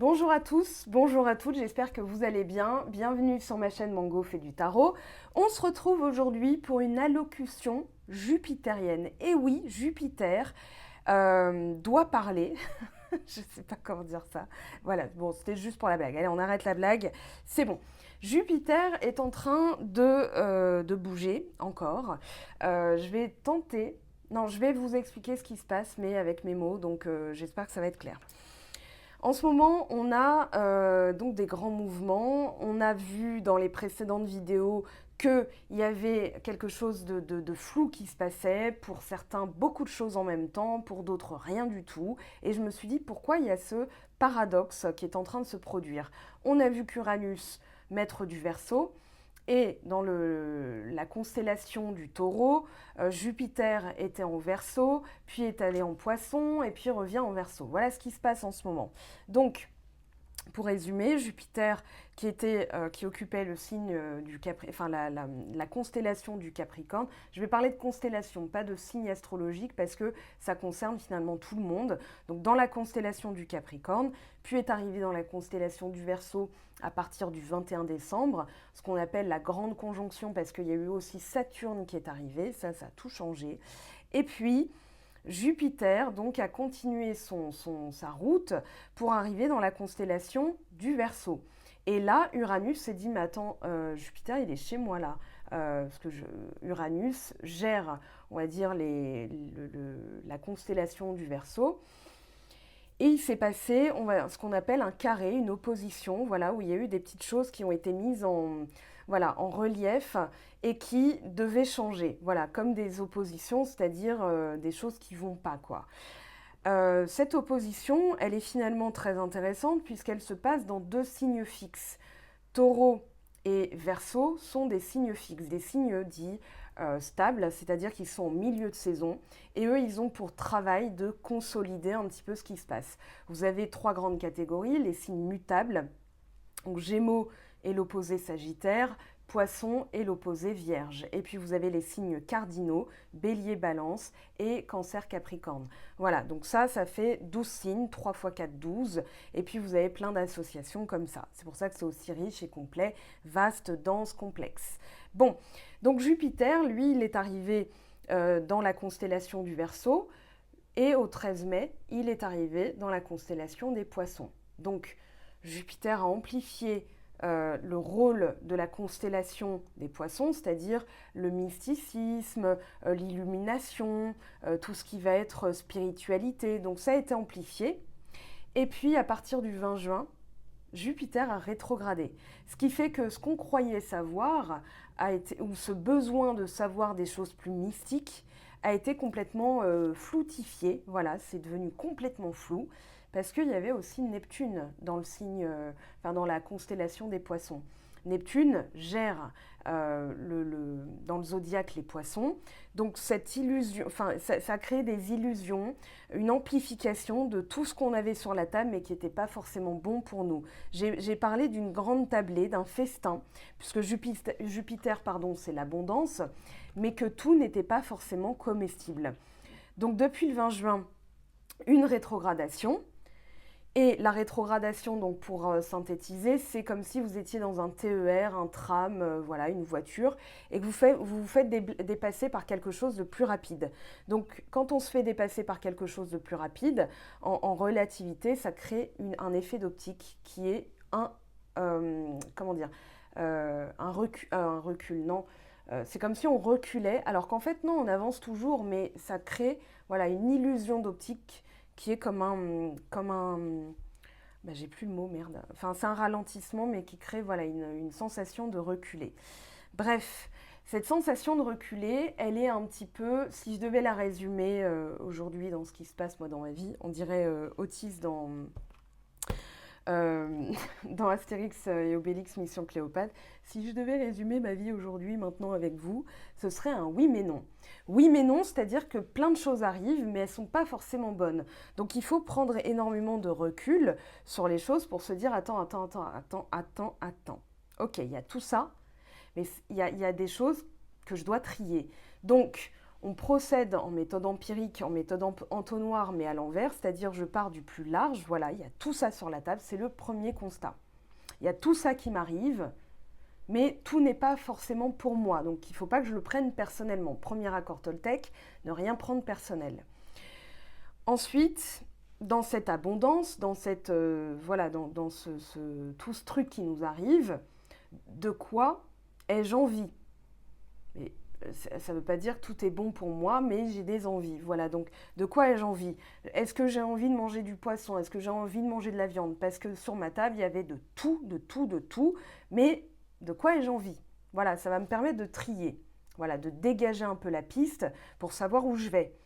Bonjour à tous, bonjour à toutes, j'espère que vous allez bien. Bienvenue sur ma chaîne Mango fait du tarot. On se retrouve aujourd'hui pour une allocution jupitérienne. Et oui, Jupiter doit parler. Je ne sais pas comment dire ça. Voilà, bon, c'était juste pour la blague. Allez, on arrête la blague. C'est bon. Jupiter est en train de bouger encore. Je vais tenter... Non, je vais vous expliquer ce qui se passe, mais avec mes mots, donc j'espère que ça va être clair. En ce moment, on a donc des grands mouvements. On a vu dans les précédentes vidéos qu'il y avait quelque chose de flou qui se passait. Pour certains, beaucoup de choses en même temps. Pour d'autres, rien du tout. Et je me suis dit, pourquoi il y a ce paradoxe qui est en train de se produire? On a vu qu'Uranus, maître du Verseau, et dans la constellation du Taureau, Jupiter était en Verseau, puis est allé en Poisson, et puis revient en Verseau. Voilà ce qui se passe en ce moment. Donc, pour résumer, Jupiter qui occupait le signe du Capricorne, enfin la constellation du Capricorne. Je vais parler de constellation, pas de signe astrologique, parce que ça concerne finalement tout le monde. Donc dans la constellation du Capricorne, puis est arrivé dans la constellation du Verseau à partir du 21 décembre, ce qu'on appelle la grande conjonction, parce qu'il y a eu aussi Saturne qui est arrivé, ça a tout changé. Et puis Jupiter donc a continué sa route pour arriver dans la constellation du Verseau. Et là, Uranus s'est dit, mais attends, Jupiter, il est chez moi là. Parce que Uranus gère, on va dire, la constellation du Verseau. Et il s'est passé ce qu'on appelle un carré, une opposition, voilà, où il y a eu des petites choses qui ont été mises en relief et qui devaient changer, voilà, comme des oppositions, c'est-à-dire des choses qui ne vont pas, quoi. Cette opposition, elle est finalement très intéressante puisqu'elle se passe dans deux signes fixes. Taureau et Verseau sont des signes fixes, des signes dits stables, c'est-à-dire qu'ils sont au milieu de saison, et eux, ils ont pour travail de consolider un petit peu ce qui se passe. Vous avez trois grandes catégories, les signes mutables, donc Gémeaux et l'opposé Sagittaire, Poisson et l'opposé Vierge. Et puis vous avez les signes cardinaux, Bélier, Balance et Cancer, Capricorne. Voilà, donc ça fait 12 signes, 3 x 4, 12. Et puis vous avez plein d'associations comme ça. C'est pour ça que c'est aussi riche et complet, vaste, dense, complexe. Bon, donc Jupiter, lui, il est arrivé dans la constellation du Verseau. Et au 13 mai, il est arrivé dans la constellation des Poissons. Donc Jupiter a amplifié le rôle de la constellation des Poissons, c'est-à-dire le mysticisme, l'illumination, tout ce qui va être spiritualité. Donc ça a été amplifié. Et puis à partir du 20 juin, Jupiter a rétrogradé. Ce qui fait que ce qu'on croyait savoir, ou ce besoin de savoir des choses plus mystiques, a été complètement floutifié. Voilà, c'est devenu complètement flou. Parce qu'il y avait aussi Neptune dans le signe, dans la constellation des Poissons. Neptune gère dans le zodiaque les Poissons. Donc cette illusion, ça a créé des illusions, une amplification de tout ce qu'on avait sur la table, mais qui n'était pas forcément bon pour nous. J'ai parlé d'une grande tablée, d'un festin, puisque Jupiter, c'est l'abondance, mais que tout n'était pas forcément comestible. Donc depuis le 20 juin, une rétrogradation. Et la rétrogradation, donc pour synthétiser, c'est comme si vous étiez dans un TER, un tram, voilà, une voiture, et que vous vous faites dépasser par quelque chose de plus rapide. Donc quand on se fait dépasser par quelque chose de plus rapide, en relativité, ça crée un effet d'optique qui est un recul, non. C'est comme si on reculait, alors qu'en fait non, on avance toujours, mais ça crée une illusion d'optique qui est comme un j'ai plus le mot, merde. Enfin, c'est un ralentissement, mais qui crée une sensation de reculer. Bref, cette sensation de reculer, elle est un petit peu, si je devais la résumer aujourd'hui dans ce qui se passe moi dans ma vie, on dirait Otis dans Astérix et Obélix Mission Cléopâtre. Si je devais résumer ma vie aujourd'hui, maintenant avec vous, ce serait un oui mais non. Oui mais non, c'est-à-dire que plein de choses arrivent, mais elles ne sont pas forcément bonnes. Donc il faut prendre énormément de recul sur les choses pour se dire attends. Ok, il y a tout ça, mais il y a des choses que je dois trier. Donc On procède en méthode empirique, en méthode entonnoir, mais à l'envers, c'est-à-dire je pars du plus large. Voilà, il y a tout ça sur la table, c'est le premier constat. Il y a tout ça qui m'arrive, mais tout n'est pas forcément pour moi. Donc il ne faut pas que je le prenne personnellement. Premier accord Toltec, ne rien prendre personnel. Ensuite, dans cette abondance, dans cette tout ce truc qui nous arrive, de quoi ai-je envie? Et ça ne veut pas dire que tout est bon pour moi, mais j'ai des envies. Voilà, donc de quoi ai-je envie? Est-ce que j'ai envie de manger du poisson? Est-ce que j'ai envie de manger de la viande? Parce que sur ma table, il y avait de tout, mais de quoi ai-je envie? Voilà, ça va me permettre de trier, voilà, de dégager un peu la piste pour savoir où je vais.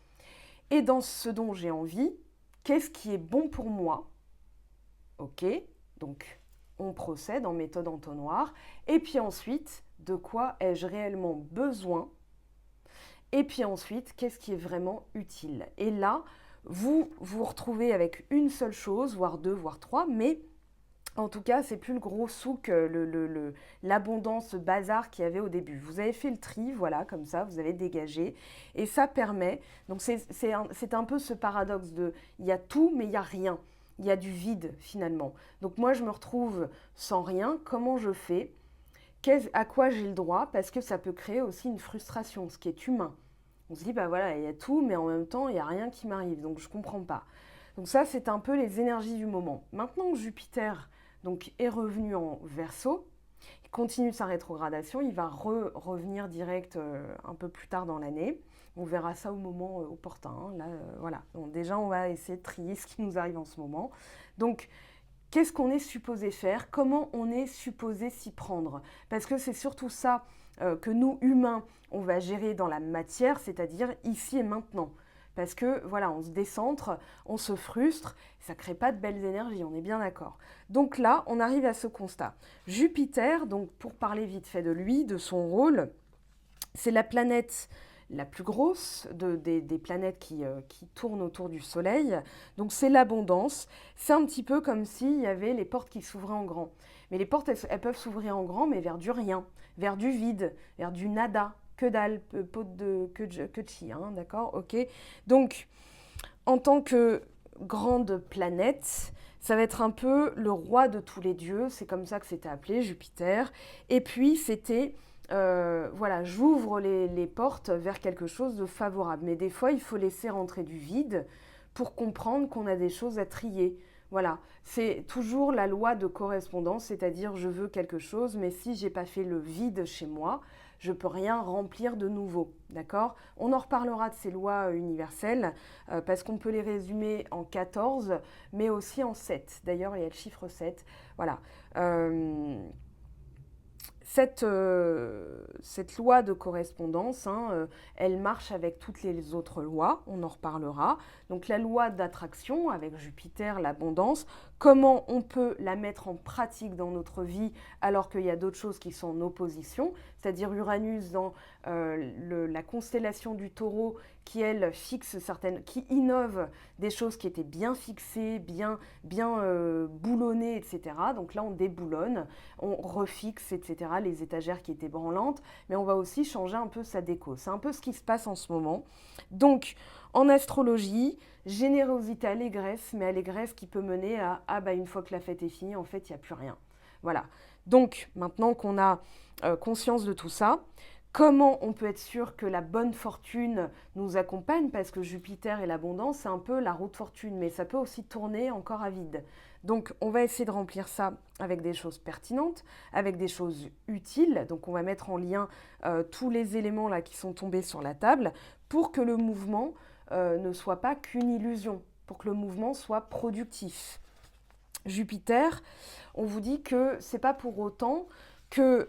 Et dans ce dont j'ai envie, qu'est-ce qui est bon pour moi? Ok, donc on procède en méthode entonnoir. Et puis ensuite, de quoi ai-je réellement besoin? Et puis ensuite, qu'est-ce qui est vraiment utile? Et là, vous vous retrouvez avec une seule chose, voire deux, voire trois, mais en tout cas, c'est plus le gros souk, l'abondance bazar qu'il y avait au début. Vous avez fait le tri, voilà, comme ça, vous avez dégagé. Et ça permet, donc c'est un peu ce paradoxe de, il y a tout, mais il n'y a rien. Il y a du vide, finalement. Donc moi, je me retrouve sans rien. Comment je fais? À quoi j'ai le droit? Parce que ça peut créer aussi une frustration, ce qui est humain. On se dit, bah voilà, il y a tout, mais en même temps, il n'y a rien qui m'arrive. Donc je ne comprends pas. Donc ça, c'est un peu les énergies du moment. Maintenant que Jupiter donc, est revenu en Verseau, il continue sa rétrogradation, il va revenir direct un peu plus tard dans l'année. On verra ça au moment opportun. Hein. Là, voilà. Donc, déjà, on va essayer de trier ce qui nous arrive en ce moment. Donc, qu'est-ce qu'on est supposé faire? Comment on est supposé s'y prendre? Parce que c'est surtout ça que nous, humains, on va gérer dans la matière, c'est-à-dire ici et maintenant. Parce que voilà, on se décentre, on se frustre, ça ne crée pas de belles énergies, on est bien d'accord. Donc là, on arrive à ce constat. Jupiter, donc pour parler vite fait de lui, de son rôle, c'est la planète la plus grosse des planètes qui tournent autour du Soleil. Donc c'est l'abondance. C'est un petit peu comme s'il y avait les portes qui s'ouvraient en grand. Mais les portes, elles peuvent s'ouvrir en grand, mais vers du rien, vers du vide, vers du nada. Que dalle, que de chi, hein, d'accord? Ok. Donc, en tant que grande planète, ça va être un peu le roi de tous les dieux, c'est comme ça que c'était appelé, Jupiter. Et puis, c'était, voilà, j'ouvre les portes vers quelque chose de favorable. Mais des fois, il faut laisser rentrer du vide pour comprendre qu'on a des choses à trier. Voilà, c'est toujours la loi de correspondance, c'est-à-dire je veux quelque chose, mais si j'ai pas fait le vide chez moi, je ne peux rien remplir de nouveau, d'accord? On en reparlera de ces lois universelles, parce qu'on peut les résumer en 14, mais aussi en 7. D'ailleurs, il y a le chiffre 7. Voilà. Cette loi de correspondance, hein, elle marche avec toutes les autres lois, on en reparlera. Donc la loi d'attraction avec Jupiter, l'abondance, comment on peut la mettre en pratique dans notre vie alors qu'il y a d'autres choses qui sont en opposition, c'est-à-dire Uranus dans la constellation du Taureau qui, elle, qui innove des choses qui étaient bien fixées, bien boulonnées, etc. Donc là, on déboulonne, on refixe, etc., les étagères qui étaient branlantes, mais on va aussi changer un peu sa déco. C'est un peu ce qui se passe en ce moment. Donc, en astrologie, générosité, allégresse, mais allégresse qui peut mener à « ah bah une fois que la fête est finie, en fait, il n'y a plus rien ». Voilà. Donc, maintenant qu'on a conscience de tout ça, comment on peut être sûr que la bonne fortune nous accompagne? Parce que Jupiter et l'abondance, c'est un peu la roue de fortune, mais ça peut aussi tourner encore à vide. Donc, on va essayer de remplir ça avec des choses pertinentes, avec des choses utiles. Donc, on va mettre en lien tous les éléments là qui sont tombés sur la table pour que le mouvement ne soit pas qu'une illusion, pour que le mouvement soit productif. Jupiter, on vous dit que c'est pas pour autant que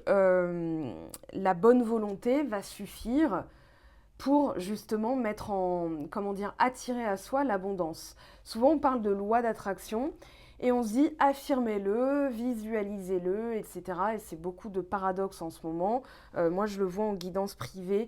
la bonne volonté va suffire pour justement mettre attirer à soi l'abondance. Souvent on parle de loi d'attraction et on se dit affirmez-le, visualisez-le, etc. Et c'est beaucoup de paradoxes en ce moment. Moi je le vois en guidance privée,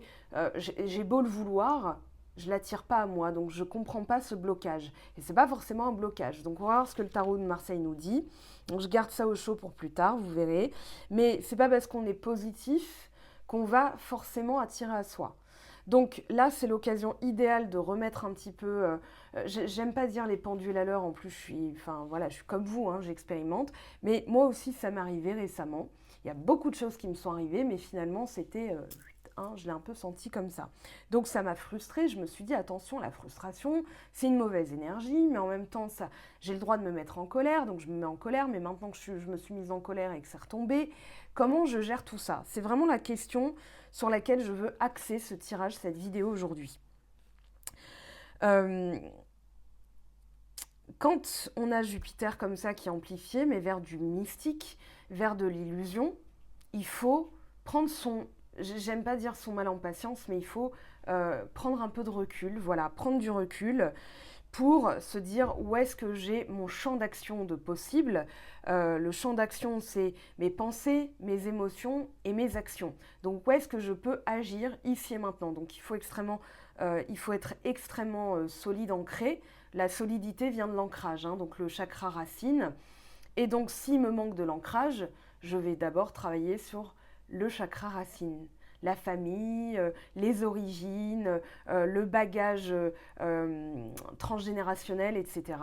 j'ai beau le vouloir, je ne l'attire pas à moi, donc je ne comprends pas ce blocage. Et ce n'est pas forcément un blocage. Donc on va voir ce que le tarot de Marseille nous dit. Donc je garde ça au chaud pour plus tard, vous verrez. Mais ce n'est pas parce qu'on est positif qu'on va forcément attirer à soi. Donc là, c'est l'occasion idéale de remettre un petit peu. J'aime pas dire les pendules à l'heure. En plus, enfin voilà, je suis comme vous, hein, j'expérimente. Mais moi aussi, ça m'est arrivé récemment. Il y a beaucoup de choses qui me sont arrivées, mais finalement, c'était, je l'ai un peu senti comme ça. Donc ça m'a frustrée. Je me suis dit attention, la frustration, c'est une mauvaise énergie, mais en même temps, ça, j'ai le droit de me mettre en colère. Donc je me mets en colère, mais maintenant que je me suis mise en colère et que c'est retombé, comment je gère tout ça? C'est vraiment la question sur laquelle je veux axer ce tirage, cette vidéo aujourd'hui. Quand on a Jupiter comme ça qui est amplifié, mais vers du mystique, vers de l'illusion, il faut prendre j'aime pas dire son mal en patience, mais il faut prendre un peu de recul, voilà, prendre du recul pour se dire où est-ce que j'ai mon champ d'action de possible. Le champ d'action, c'est mes pensées, mes émotions et mes actions. Donc où est-ce que je peux agir ici et maintenant? Donc il faut être extrêmement solide, ancré. La solidité vient de l'ancrage, hein, donc le chakra racine. Et donc s'il me manque de l'ancrage, je vais d'abord travailler sur le chakra racine. La famille, les origines, le bagage transgénérationnel, etc.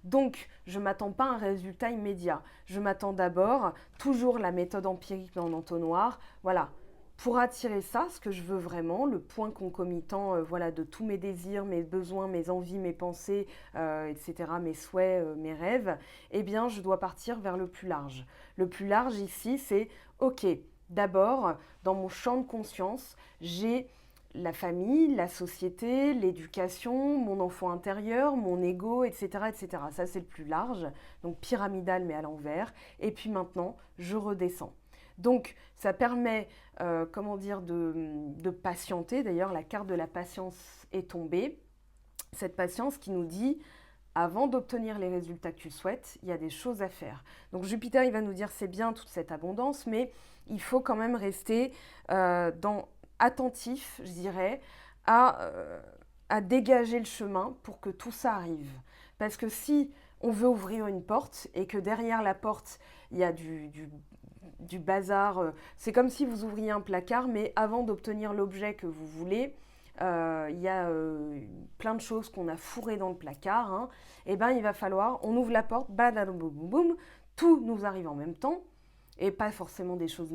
Donc, je ne m'attends pas à un résultat immédiat. Je m'attends d'abord, toujours la méthode empirique dans l'entonnoir, voilà, pour attirer ça, ce que je veux vraiment, le point concomitant voilà, de tous mes désirs, mes besoins, mes envies, mes pensées, etc., mes souhaits, mes rêves, eh bien, je dois partir vers le plus large. Le plus large ici, c'est OK. D'abord, dans mon champ de conscience, j'ai la famille, la société, l'éducation, mon enfant intérieur, mon ego, etc., etc. Ça, c'est le plus large, donc pyramidal mais à l'envers. Et puis maintenant, je redescends. Donc, ça permet, de patienter. D'ailleurs, la carte de la patience est tombée. Cette patience qui nous dit, avant d'obtenir les résultats que tu souhaites, il y a des choses à faire. Donc Jupiter, il va nous dire, c'est bien toute cette abondance, mais il faut quand même rester attentif, je dirais, à dégager le chemin pour que tout ça arrive. Parce que si on veut ouvrir une porte et que derrière la porte, il y a du bazar, c'est comme si vous ouvriez un placard, mais avant d'obtenir l'objet que vous voulez, il y a plein de choses qu'on a fourrées dans le placard, hein, et ben il va falloir, on ouvre la porte, boum, boum, boum, tout nous arrive en même temps, et pas forcément des choses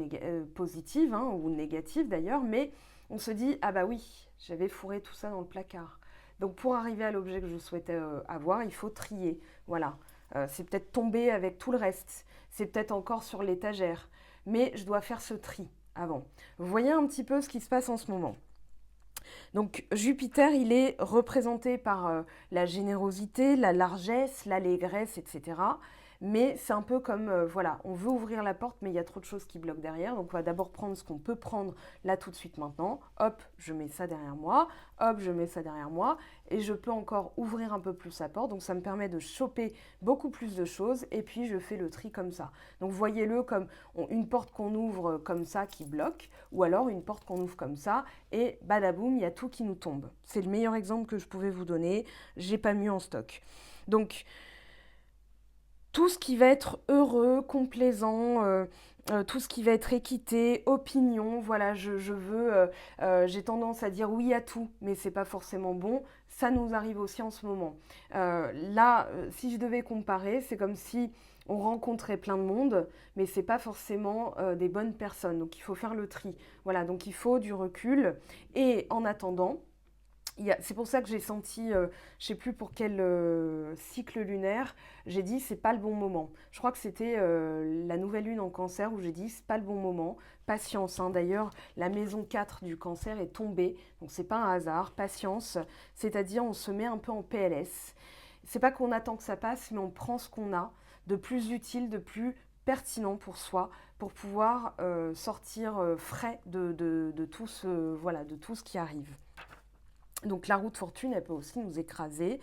positives hein, ou négatives d'ailleurs, mais on se dit, ah bah oui, j'avais fourré tout ça dans le placard. Donc pour arriver à l'objet que je souhaitais avoir, il faut trier, voilà. C'est peut-être tomber avec tout le reste, c'est peut-être encore sur l'étagère, mais je dois faire ce tri avant. Vous voyez un petit peu ce qui se passe en ce moment. Donc Jupiter, il est représenté par la générosité, la largesse, l'allégresse, etc. Mais c'est un peu comme, voilà, on veut ouvrir la porte, mais il y a trop de choses qui bloquent derrière. Donc on va d'abord prendre ce qu'on peut prendre là tout de suite maintenant. Hop, je mets ça derrière moi. Hop, je mets ça derrière moi. Et je peux encore ouvrir un peu plus la porte. Donc ça me permet de choper beaucoup plus de choses. Et puis je fais le tri comme ça. Donc voyez-le comme une porte qu'on ouvre comme ça qui bloque. Ou alors une porte qu'on ouvre comme ça. Et badaboum, il y a tout qui nous tombe. C'est le meilleur exemple que je pouvais vous donner. J'ai pas mieux en stock. Donc tout ce qui va être heureux, complaisant, tout ce qui va être équité, opinion, voilà, j'ai tendance à dire oui à tout, mais c'est pas forcément bon. Ça nous arrive aussi en ce moment. Si je devais comparer, c'est comme si on rencontrait plein de monde, mais c'est pas forcément des bonnes personnes. Donc il faut faire le tri. Voilà, donc il faut du recul. Et en attendant, c'est pour ça que j'ai senti, je ne sais plus pour quel cycle lunaire, j'ai dit c'est pas le bon moment. Je crois que c'était la nouvelle lune en cancer où j'ai dit c'est pas le bon moment, patience. Hein. D'ailleurs, la maison 4 du cancer est tombée, donc c'est pas un hasard, patience, c'est-à-dire on se met un peu en PLS. C'est pas qu'on attend que ça passe, mais on prend ce qu'on a de plus utile, de plus pertinent pour soi, pour pouvoir sortir frais de tout ce qui arrive. Donc la roue de fortune, elle peut aussi nous écraser.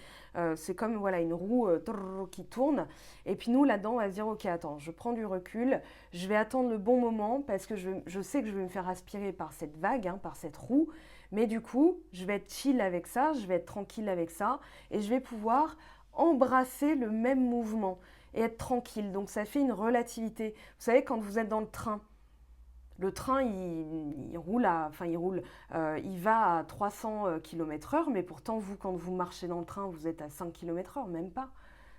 C'est comme voilà, une roue qui tourne. Et puis nous, là-dedans, on va se dire, ok, attends, je prends du recul, je vais attendre le bon moment parce que je sais que je vais me faire aspirer par cette vague, hein, par cette roue. Mais du coup, je vais être chill avec ça, je vais être tranquille avec ça et je vais pouvoir embrasser le même mouvement et être tranquille. Donc ça fait une relativité. Vous savez, quand vous êtes dans le train, Le train, il roule il va à 300 km/h, mais pourtant, vous, quand vous marchez dans le train, vous êtes à 5 km/h, même pas.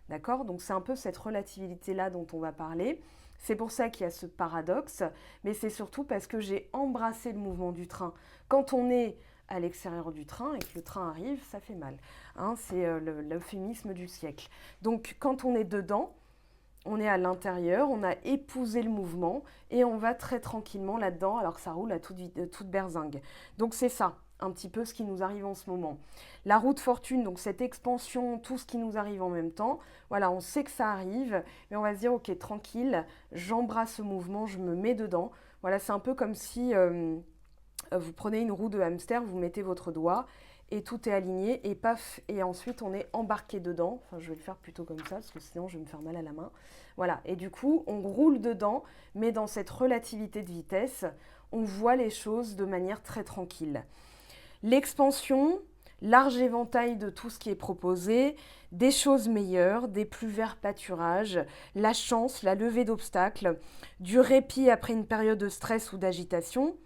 D'accord? Donc c'est un peu cette relativité-là dont on va parler. C'est pour ça qu'il y a ce paradoxe, mais c'est surtout parce que j'ai embrassé le mouvement du train. Quand on est à l'extérieur du train et que le train arrive, ça fait mal. Hein, c'est l'euphémisme du siècle. Donc quand on est dedans, on est à l'intérieur, on a épousé le mouvement et on va très tranquillement là-dedans alors que ça roule à toute berzingue. Donc c'est ça, un petit peu ce qui nous arrive en ce moment. La roue de fortune, donc cette expansion, tout ce qui nous arrive en même temps, voilà, on sait que ça arrive, mais on va se dire, ok, tranquille, j'embrasse ce mouvement, je me mets dedans. Voilà, c'est un peu comme si vous prenez une roue de hamster, vous mettez votre doigt et tout est aligné et paf, et ensuite on est embarqué dedans. Enfin, je vais le faire plutôt comme ça parce que sinon je vais me faire mal à la main. Voilà, et du coup, on roule dedans, mais dans cette relativité de vitesse, on voit les choses de manière très tranquille. L'expansion, large éventail de tout ce qui est proposé, des choses meilleures, des plus verts pâturages, la chance, la levée d'obstacles, du répit après une période de stress ou d'agitation,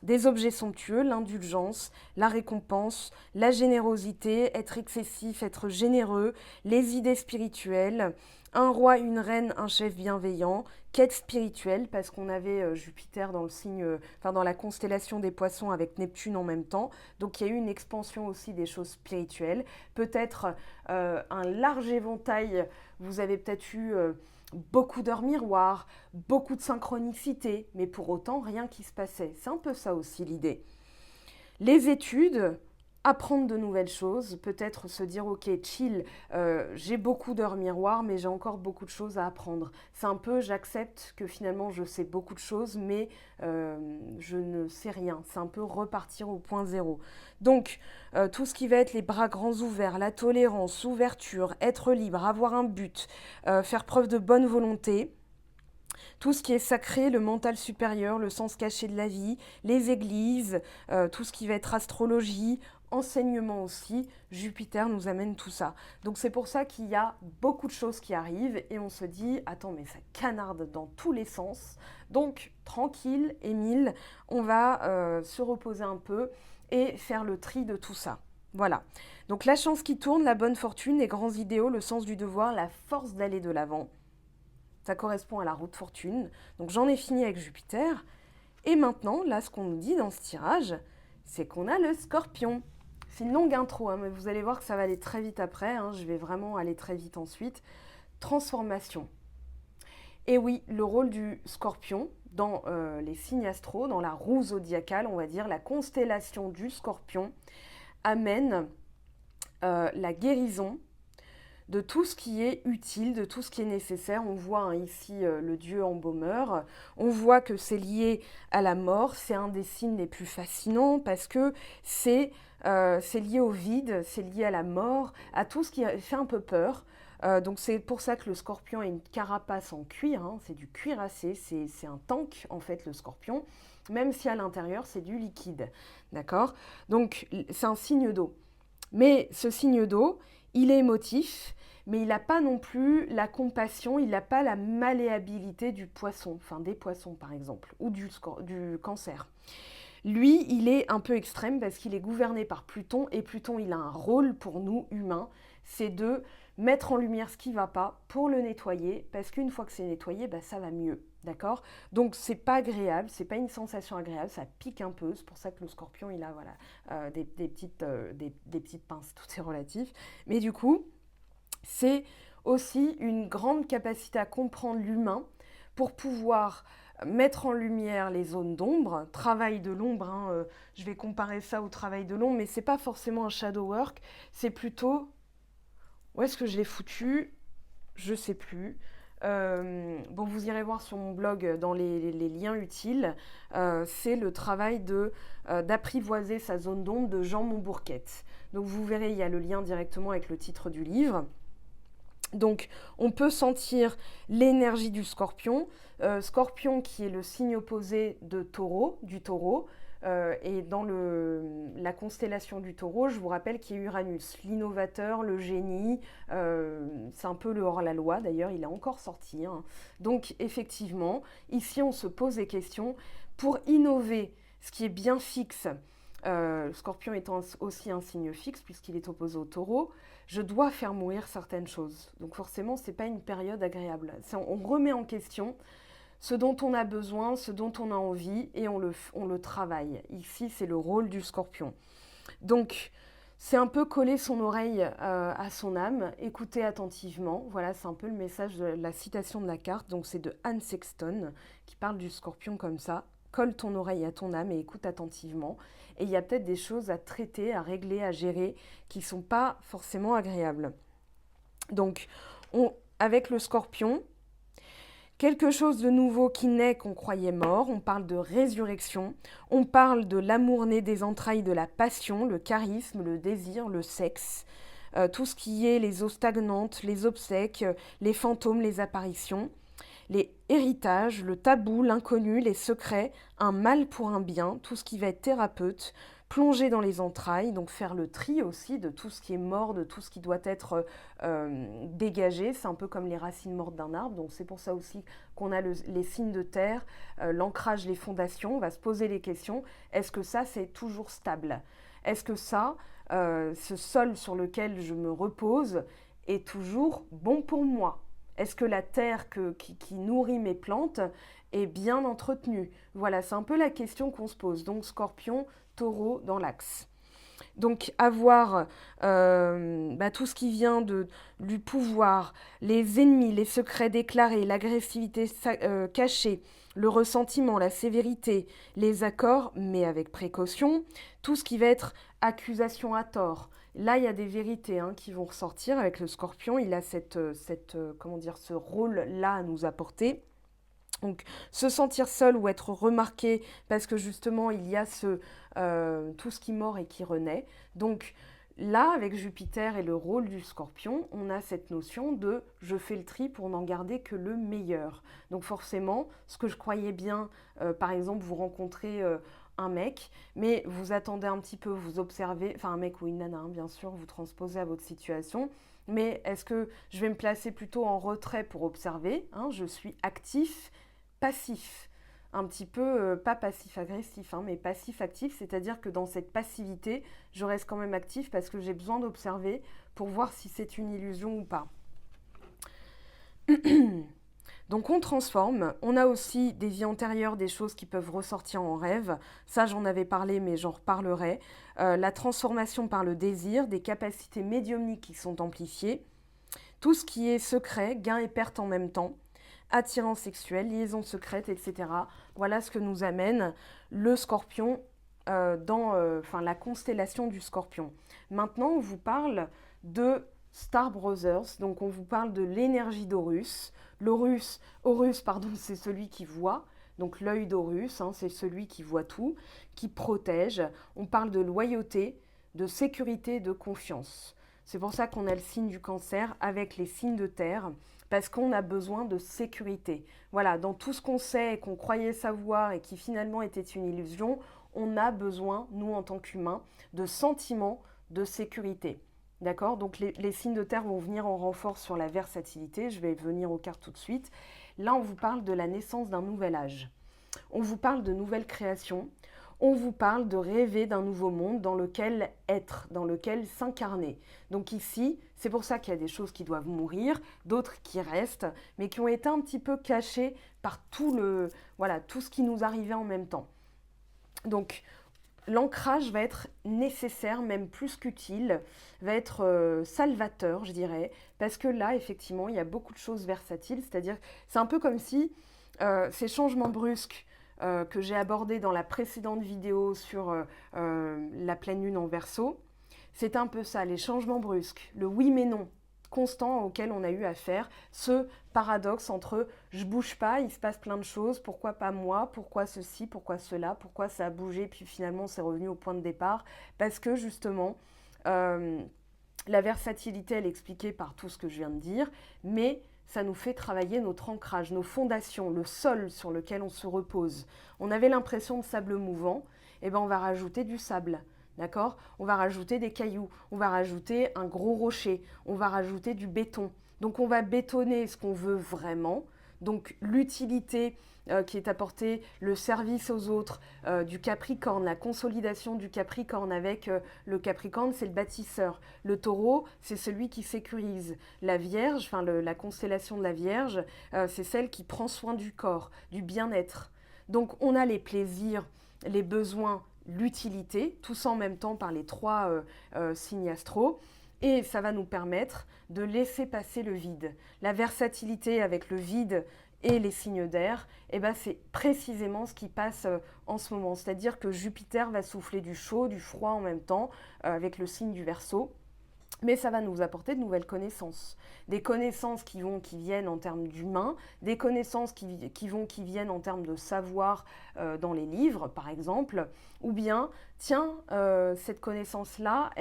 des objets somptueux, l'indulgence, la récompense, la générosité, être excessif, être généreux, les idées spirituelles, un roi, une reine, un chef bienveillant, quête spirituelle, parce qu'on avait Jupiter dans le signe, dans la constellation des poissons avec Neptune en même temps. Donc il y a eu une expansion aussi des choses spirituelles. Peut-être un large éventail, vous avez peut-être eu beaucoup d'heures miroirs, beaucoup de synchronicité, mais pour autant rien qui se passait. C'est un peu ça aussi l'idée. Les études, apprendre de nouvelles choses, peut-être se dire ok, chill, j'ai beaucoup d'heures miroirs, mais j'ai encore beaucoup de choses à apprendre. C'est un peu, j'accepte que finalement je sais beaucoup de choses, mais je ne sais rien. C'est un peu repartir au point zéro. Donc, tout ce qui va être les bras grands ouverts, la tolérance, l'ouverture, être libre, avoir un but, faire preuve de bonne volonté. Tout ce qui est sacré, le mental supérieur, le sens caché de la vie, les églises, tout ce qui va être astrologie, enseignement aussi, Jupiter nous amène tout ça. Donc c'est pour ça qu'il y a beaucoup de choses qui arrivent et on se dit, attends mais ça canarde dans tous les sens. Donc tranquille, Émile, on va se reposer un peu et faire le tri de tout ça. Voilà. Donc la chance qui tourne, la bonne fortune, les grands idéaux, le sens du devoir, la force d'aller de l'avant. Ça correspond à la roue de fortune. Donc j'en ai fini avec Jupiter. Et maintenant, là, ce qu'on nous dit dans ce tirage, c'est qu'on a le Scorpion. C'est une longue intro, hein, mais vous allez voir que ça va aller très vite après. Hein, je vais vraiment aller très vite ensuite. Transformation. Et oui, le rôle du Scorpion dans les signes astro, dans la roue zodiacale, on va dire, la constellation du Scorpion, amène la guérison de tout ce qui est utile, de tout ce qui est nécessaire. On voit hein, ici le dieu embaumeur, on voit que c'est lié à la mort, c'est un des signes les plus fascinants parce que c'est lié au vide, c'est lié à la mort, à tout ce qui fait un peu peur. Donc c'est pour ça que le scorpion a une carapace en cuir, hein, c'est du cuirassé, c'est un tank en fait le scorpion, même si à l'intérieur c'est du liquide, d'accord? Donc c'est un signe d'eau. Mais ce signe d'eau, il est émotif, mais il n'a pas non plus la compassion, il n'a pas la malléabilité du poisson, enfin des poissons par exemple, ou du cancer. Lui, il est un peu extrême parce qu'il est gouverné par Pluton, et Pluton, il a un rôle pour nous, humains, c'est de mettre en lumière ce qui ne va pas pour le nettoyer, parce qu'une fois que c'est nettoyé, bah, ça va mieux. D'accord? Donc c'est pas agréable, c'est pas une sensation agréable, ça pique un peu, c'est pour ça que le scorpion il a voilà, des petites pinces, tout est relatif. Mais du coup, c'est aussi une grande capacité à comprendre l'humain pour pouvoir mettre en lumière les zones d'ombre, travail de l'ombre, hein, je vais comparer ça au travail de l'ombre, mais c'est pas forcément un shadow work, c'est plutôt, où est-ce que je l'ai foutu? Je sais plus. Bon, vous irez voir sur mon blog dans les liens utiles. C'est le travail d'apprivoiser sa zone d'ombre de Jean Montbourquette. Donc vous verrez, il y a le lien directement avec le titre du livre. Donc on peut sentir l'énergie du scorpion. Scorpion qui est le signe opposé du taureau. Et dans la constellation du Taureau, je vous rappelle qu'il y a Uranus, l'innovateur, le génie, c'est un peu le hors-la-loi, d'ailleurs il est encore sorti. Hein. Donc effectivement, ici on se pose des questions pour innover ce qui est bien fixe. Le Scorpion étant aussi un signe fixe puisqu'il est opposé au Taureau, je dois faire mourir certaines choses. Donc forcément, ce n'est pas une période agréable. On remet en question ce dont on a besoin, ce dont on a envie, et on le travaille. Ici, c'est le rôle du Scorpion. Donc, c'est un peu coller son oreille à son âme, écouter attentivement. Voilà, c'est un peu le message de la citation de la carte. Donc, c'est de Anne Sexton qui parle du Scorpion comme ça. Colle ton oreille à ton âme et écoute attentivement. Et il y a peut-être des choses à traiter, à régler, à gérer qui ne sont pas forcément agréables. Donc, avec le Scorpion, quelque chose de nouveau qui naît qu'on croyait mort, on parle de résurrection, on parle de l'amour né des entrailles de la passion, le charisme, le désir, le sexe, tout ce qui est les eaux stagnantes, les obsèques, les fantômes, les apparitions, les héritages, le tabou, l'inconnu, les secrets, un mal pour un bien, tout ce qui va être thérapeute, plonger dans les entrailles, donc faire le tri aussi de tout ce qui est mort, de tout ce qui doit être dégagé. C'est un peu comme les racines mortes d'un arbre, donc c'est pour ça aussi qu'on a les signes de terre, l'ancrage, les fondations. On va se poser les questions, est-ce que ça c'est toujours stable? Est-ce que ça, ce sol sur lequel je me repose est toujours bon pour moi? Est-ce que la terre qui nourrit mes plantes est bien entretenue? Voilà, c'est un peu la question qu'on se pose. Donc Scorpion, Taureau dans l'axe. Donc avoir tout ce qui vient du pouvoir, les ennemis, les secrets déclarés, l'agressivité cachée, le ressentiment, la sévérité, les accords, mais avec précaution, tout ce qui va être accusation à tort. Là, il y a des vérités qui vont ressortir avec le Scorpion. Il a ce rôle-là à nous apporter. Donc, se sentir seul ou être remarqué parce que justement, il y a tout ce qui mord et qui renaît. Donc, là, avec Jupiter et le rôle du Scorpion, on a cette notion de « je fais le tri pour n'en garder que le meilleur ». Donc, forcément, ce que je croyais bien, par exemple, vous rencontrez un mec, mais vous attendez un petit peu, vous observez, enfin un mec ou une nana, bien sûr, vous transposez à votre situation. Mais est-ce que je vais me placer plutôt en retrait pour observer? Je suis actif, passif, un petit peu, pas passif-agressif, mais passif-actif, c'est-à-dire que dans cette passivité, je reste quand même actif parce que j'ai besoin d'observer pour voir si c'est une illusion ou pas. Donc on transforme, on a aussi des vies antérieures, des choses qui peuvent ressortir en rêve, ça j'en avais parlé mais j'en reparlerai, la transformation par le désir, des capacités médiumniques qui sont amplifiées, tout ce qui est secret, gain et perte en même temps, attirance sexuelle, liaison secrète, etc. Voilà ce que nous amène le Scorpion dans la constellation du Scorpion. Maintenant, on vous parle de Star Brothers, donc on vous parle de l'énergie d'Horus. Horus, c'est celui qui voit, donc l'œil d'Horus, c'est celui qui voit tout, qui protège. On parle de loyauté, de sécurité, de confiance. C'est pour ça qu'on a le signe du Cancer avec les signes de terre, parce qu'on a besoin de sécurité. Voilà, dans tout ce qu'on sait et qu'on croyait savoir et qui finalement était une illusion, on a besoin, nous en tant qu'humains, de sentiments de sécurité. D'accord? Donc les signes de terre vont venir en renfort sur la versatilité. Je vais venir aux cartes tout de suite. Là, on vous parle de la naissance d'un nouvel âge. On vous parle de nouvelles créations. On vous parle de rêver d'un nouveau monde dans lequel être, dans lequel s'incarner. Donc ici, c'est pour ça qu'il y a des choses qui doivent mourir, d'autres qui restent, mais qui ont été un petit peu cachées par tout ce qui nous arrivait en même temps. Donc, l'ancrage va être nécessaire, même plus qu'utile, va être salvateur, je dirais, parce que là, effectivement, il y a beaucoup de choses versatiles, c'est-à-dire, c'est un peu comme si ces changements brusques que j'ai abordés dans la précédente vidéo sur la pleine lune en Verseau, c'est un peu ça, les changements brusques, le oui mais non constant auquel on a eu affaire, ce paradoxe entre je bouge pas, il se passe plein de choses, pourquoi pas moi, pourquoi ceci, pourquoi cela, pourquoi ça a bougé, puis finalement c'est revenu au point de départ, parce que justement, la versatilité elle est expliquée par tout ce que je viens de dire, mais ça nous fait travailler notre ancrage, nos fondations, le sol sur lequel on se repose. On avait l'impression de sable mouvant, eh ben, on va rajouter du sable. D'accord? On va rajouter des cailloux, on va rajouter un gros rocher, on va rajouter du béton. Donc on va bétonner ce qu'on veut vraiment. Donc l'utilité qui est apportée, le service aux autres du Capricorne, la consolidation du Capricorne avec le Capricorne, c'est le bâtisseur. Le Taureau, c'est celui qui sécurise. La Vierge, enfin la constellation de la Vierge, c'est celle qui prend soin du corps, du bien-être. Donc on a les plaisirs, les besoins, l'utilité, tout ça en même temps par les trois signes astro. Et ça va nous permettre de laisser passer le vide. La versatilité avec le vide et les signes d'air, eh ben c'est précisément ce qui passe en ce moment. C'est-à-dire que Jupiter va souffler du chaud, du froid en même temps, avec le signe du Verseau. Mais ça va nous apporter de nouvelles connaissances. Des connaissances qui viennent en termes d'humain, des connaissances qui viennent en termes de savoir dans les livres, par exemple. Ou bien, tiens, cette connaissance-là,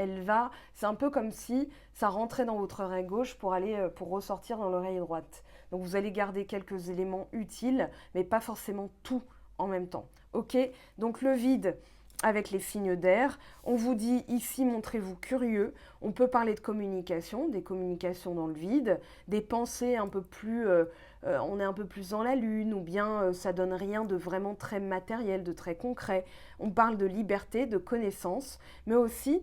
c'est un peu comme si ça rentrait dans votre oreille gauche pour ressortir dans l'oreille droite. Donc vous allez garder quelques éléments utiles, mais pas forcément tout en même temps. Ok? Donc le vide avec les signes d'air. On vous dit ici, montrez-vous curieux. On peut parler de communication, des communications dans le vide, des pensées un peu plus, on est un peu plus dans la lune, ou bien ça donne rien de vraiment très matériel, de très concret. On parle de liberté, de connaissance, mais aussi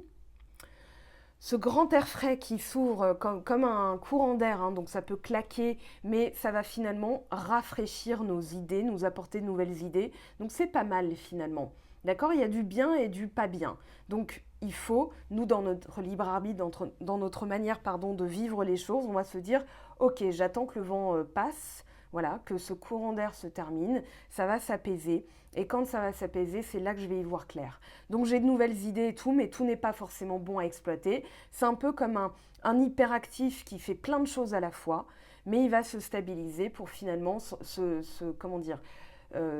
ce grand air frais qui s'ouvre comme un courant d'air, hein, donc ça peut claquer, mais ça va finalement rafraîchir nos idées, nous apporter de nouvelles idées. Donc c'est pas mal finalement. D'accord? Il y a du bien et du pas bien. Donc il faut, nous dans notre libre arbitre, dans notre manière de vivre les choses, on va se dire, ok, j'attends que le vent passe, voilà, que ce courant d'air se termine, ça va s'apaiser. Et quand ça va s'apaiser, c'est là que je vais y voir clair. Donc j'ai de nouvelles idées et tout, mais tout n'est pas forcément bon à exploiter. C'est un peu comme un hyperactif qui fait plein de choses à la fois, mais il va se stabiliser pour finalement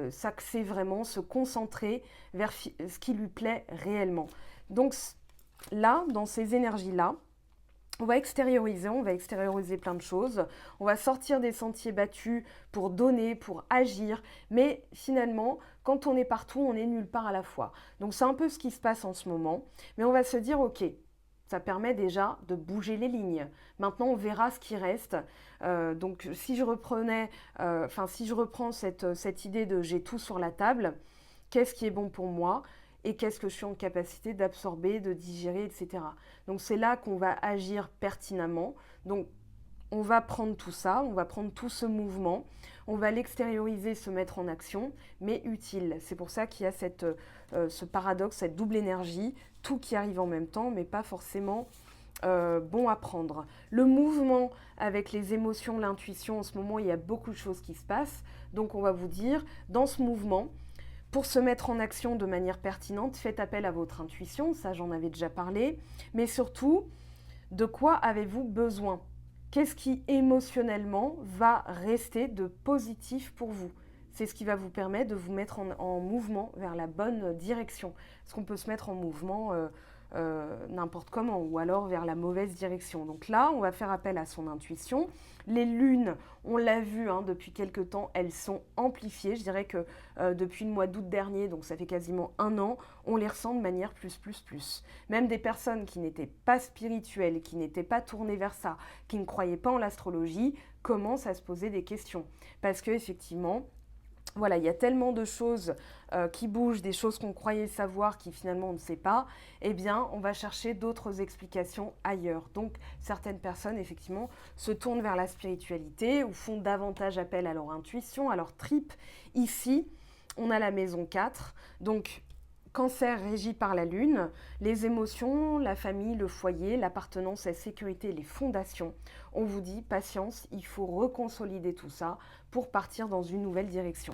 s'axer vraiment, se concentrer vers ce qui lui plaît réellement. Donc là, dans ces énergies-là, on va extérioriser plein de choses, on va sortir des sentiers battus pour donner, pour agir, mais finalement, quand on est partout, on est nulle part à la fois. Donc c'est un peu ce qui se passe en ce moment, mais on va se dire, ok, ça permet déjà de bouger les lignes. Maintenant, on verra ce qui reste. Donc si je reprends cette idée de j'ai tout sur la table, qu'est-ce qui est bon pour moi ? Et qu'est-ce que je suis en capacité d'absorber, de digérer, etc. Donc c'est là qu'on va agir pertinemment. Donc on va prendre tout ça, on va prendre tout ce mouvement, on va l'extérioriser, se mettre en action, mais utile. C'est pour ça qu'il y a ce paradoxe, cette double énergie, tout qui arrive en même temps, mais pas forcément bon à prendre. Le mouvement avec les émotions, l'intuition, en ce moment, il y a beaucoup de choses qui se passent. Donc on va vous dire, dans ce mouvement, pour se mettre en action de manière pertinente, faites appel à votre intuition, ça j'en avais déjà parlé, mais surtout, de quoi avez-vous besoin ? Qu'est-ce qui émotionnellement va rester de positif pour vous ? C'est ce qui va vous permettre de vous mettre en mouvement vers la bonne direction. Parce qu'on peut se mettre en mouvement n'importe comment, ou alors vers la mauvaise direction. Donc là, on va faire appel à son intuition. Les lunes, on l'a vu depuis quelques temps, elles sont amplifiées. Je dirais que depuis le mois d'août dernier, donc ça fait quasiment un an, on les ressent de manière plus. Même des personnes qui n'étaient pas spirituelles, qui n'étaient pas tournées vers ça, qui ne croyaient pas en l'astrologie, commencent à se poser des questions. Parce qu'effectivement, voilà, il y a tellement de choses qui bougent, des choses qu'on croyait savoir qui finalement on ne sait pas, eh bien on va chercher d'autres explications ailleurs. Donc certaines personnes effectivement se tournent vers la spiritualité ou font davantage appel à leur intuition, à leur trip. Ici, on a la maison 4, donc Cancer régi par la Lune, les émotions, la famille, le foyer, l'appartenance, la sécurité, les fondations. On vous dit, patience, il faut reconsolider tout ça pour partir dans une nouvelle direction.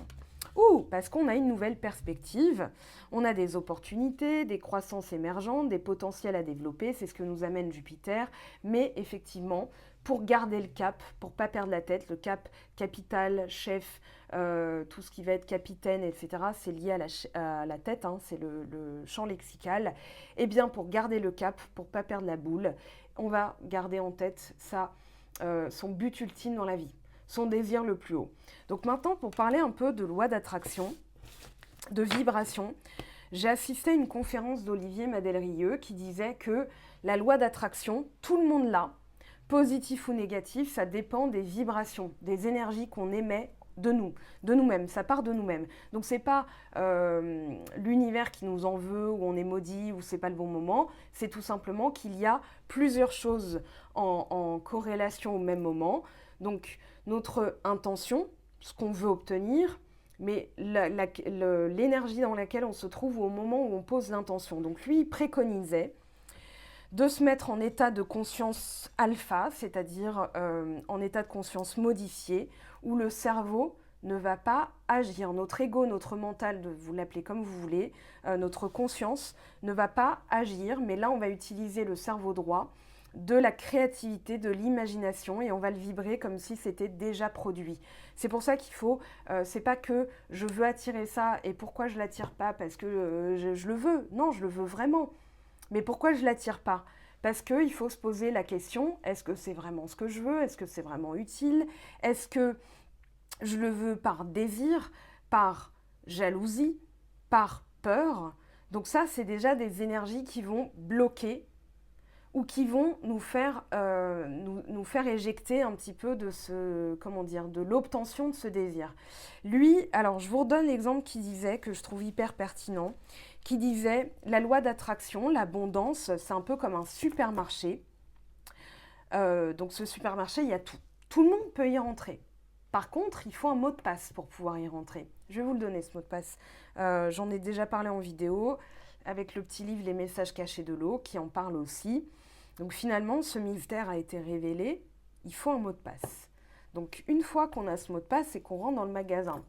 Parce qu'on a une nouvelle perspective, on a des opportunités, des croissances émergentes, des potentiels à développer, c'est ce que nous amène Jupiter, mais effectivement, pour garder le cap, pour ne pas perdre la tête, le cap capital, chef, tout ce qui va être capitaine, etc., c'est lié à la tête, c'est le champ lexical. Eh bien, pour garder le cap, pour ne pas perdre la boule, on va garder en tête son but ultime dans la vie, son désir le plus haut. Donc maintenant, pour parler un peu de loi d'attraction, de vibration, J'ai assisté à une conférence d'Olivier Madelrieux qui disait que la loi d'attraction, tout le monde l'a, positif ou négatif, ça dépend des vibrations, des énergies qu'on émet de nous-mêmes, ça part de nous-mêmes. Donc c'est pas l'univers qui nous en veut, ou on est maudit, ou c'est pas le bon moment, c'est tout simplement qu'il y a plusieurs choses en corrélation au même moment. Donc notre intention, ce qu'on veut obtenir, mais l'énergie dans laquelle on se trouve au moment où on pose l'intention. Donc lui, il préconisait de se mettre en état de conscience alpha, c'est-à-dire en état de conscience modifié, où le cerveau ne va pas agir. Notre ego, notre mental, vous l'appelez comme vous voulez, notre conscience ne va pas agir, mais là on va utiliser le cerveau droit, de la créativité, de l'imagination, et on va le vibrer comme si c'était déjà produit. C'est pour ça qu'il faut, c'est pas que je veux attirer ça, et pourquoi je l'attire pas, parce que je le veux. Non, je le veux vraiment. Mais pourquoi je ne l'attire pas? Parce qu'il faut se poser la question, est-ce que c'est vraiment ce que je veux? Est-ce que c'est vraiment utile? Est-ce que je le veux par désir, par jalousie, par peur? Donc ça, c'est déjà des énergies qui vont bloquer ou qui vont nous faire éjecter un petit peu de de l'obtention de ce désir. Lui, alors je vous redonne l'exemple qu'il disait, que je trouve hyper pertinent, qui disait la loi d'attraction, l'abondance, c'est un peu comme un supermarché. Donc ce supermarché, il y a tout. Tout le monde peut y rentrer. Par contre, il faut un mot de passe pour pouvoir y rentrer. Je vais vous le donner, ce mot de passe. J'en ai déjà parlé en vidéo, avec le petit livre Les messages cachés de l'eau, qui en parle aussi. Donc finalement, ce mystère a été révélé, il faut un mot de passe. Donc une fois qu'on a ce mot de passe, c'est qu'on rentre dans le magasin.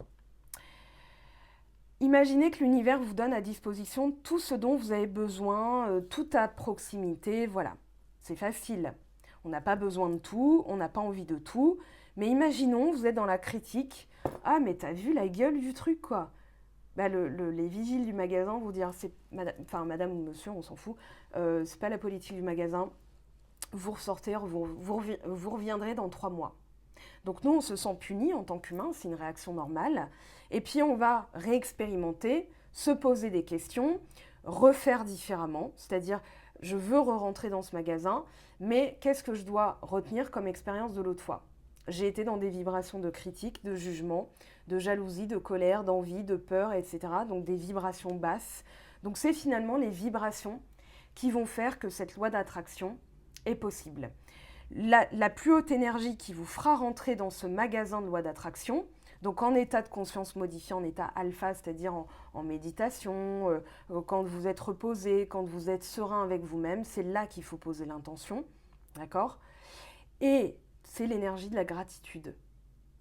Imaginez que l'univers vous donne à disposition tout ce dont vous avez besoin, tout à proximité, voilà. C'est facile. On n'a pas besoin de tout, on n'a pas envie de tout, mais imaginons, vous êtes dans la critique. Ah, mais t'as vu la gueule du truc, quoi. Bah, les vigiles du magasin vont dire, madame ou monsieur, on s'en fout, c'est pas la politique du magasin, vous ressortez, vous reviendrez dans 3 mois. Donc nous, on se sent puni en tant qu'humain, c'est une réaction normale, et puis on va réexpérimenter, se poser des questions, refaire différemment, c'est-à-dire, je veux re-rentrer dans ce magasin, mais qu'est-ce que je dois retenir comme expérience de l'autre fois? J'ai été dans des vibrations de critique, de jugement, de jalousie, de colère, d'envie, de peur, etc. Donc des vibrations basses. Donc c'est finalement les vibrations qui vont faire que cette loi d'attraction est possible. La plus haute énergie qui vous fera rentrer dans ce magasin de loi d'attraction, donc en état de conscience modifié, en état alpha, c'est-à-dire en méditation, quand vous êtes reposé, quand vous êtes serein avec vous-même, c'est là qu'il faut poser l'intention, d'accord? Et c'est l'énergie de la gratitude,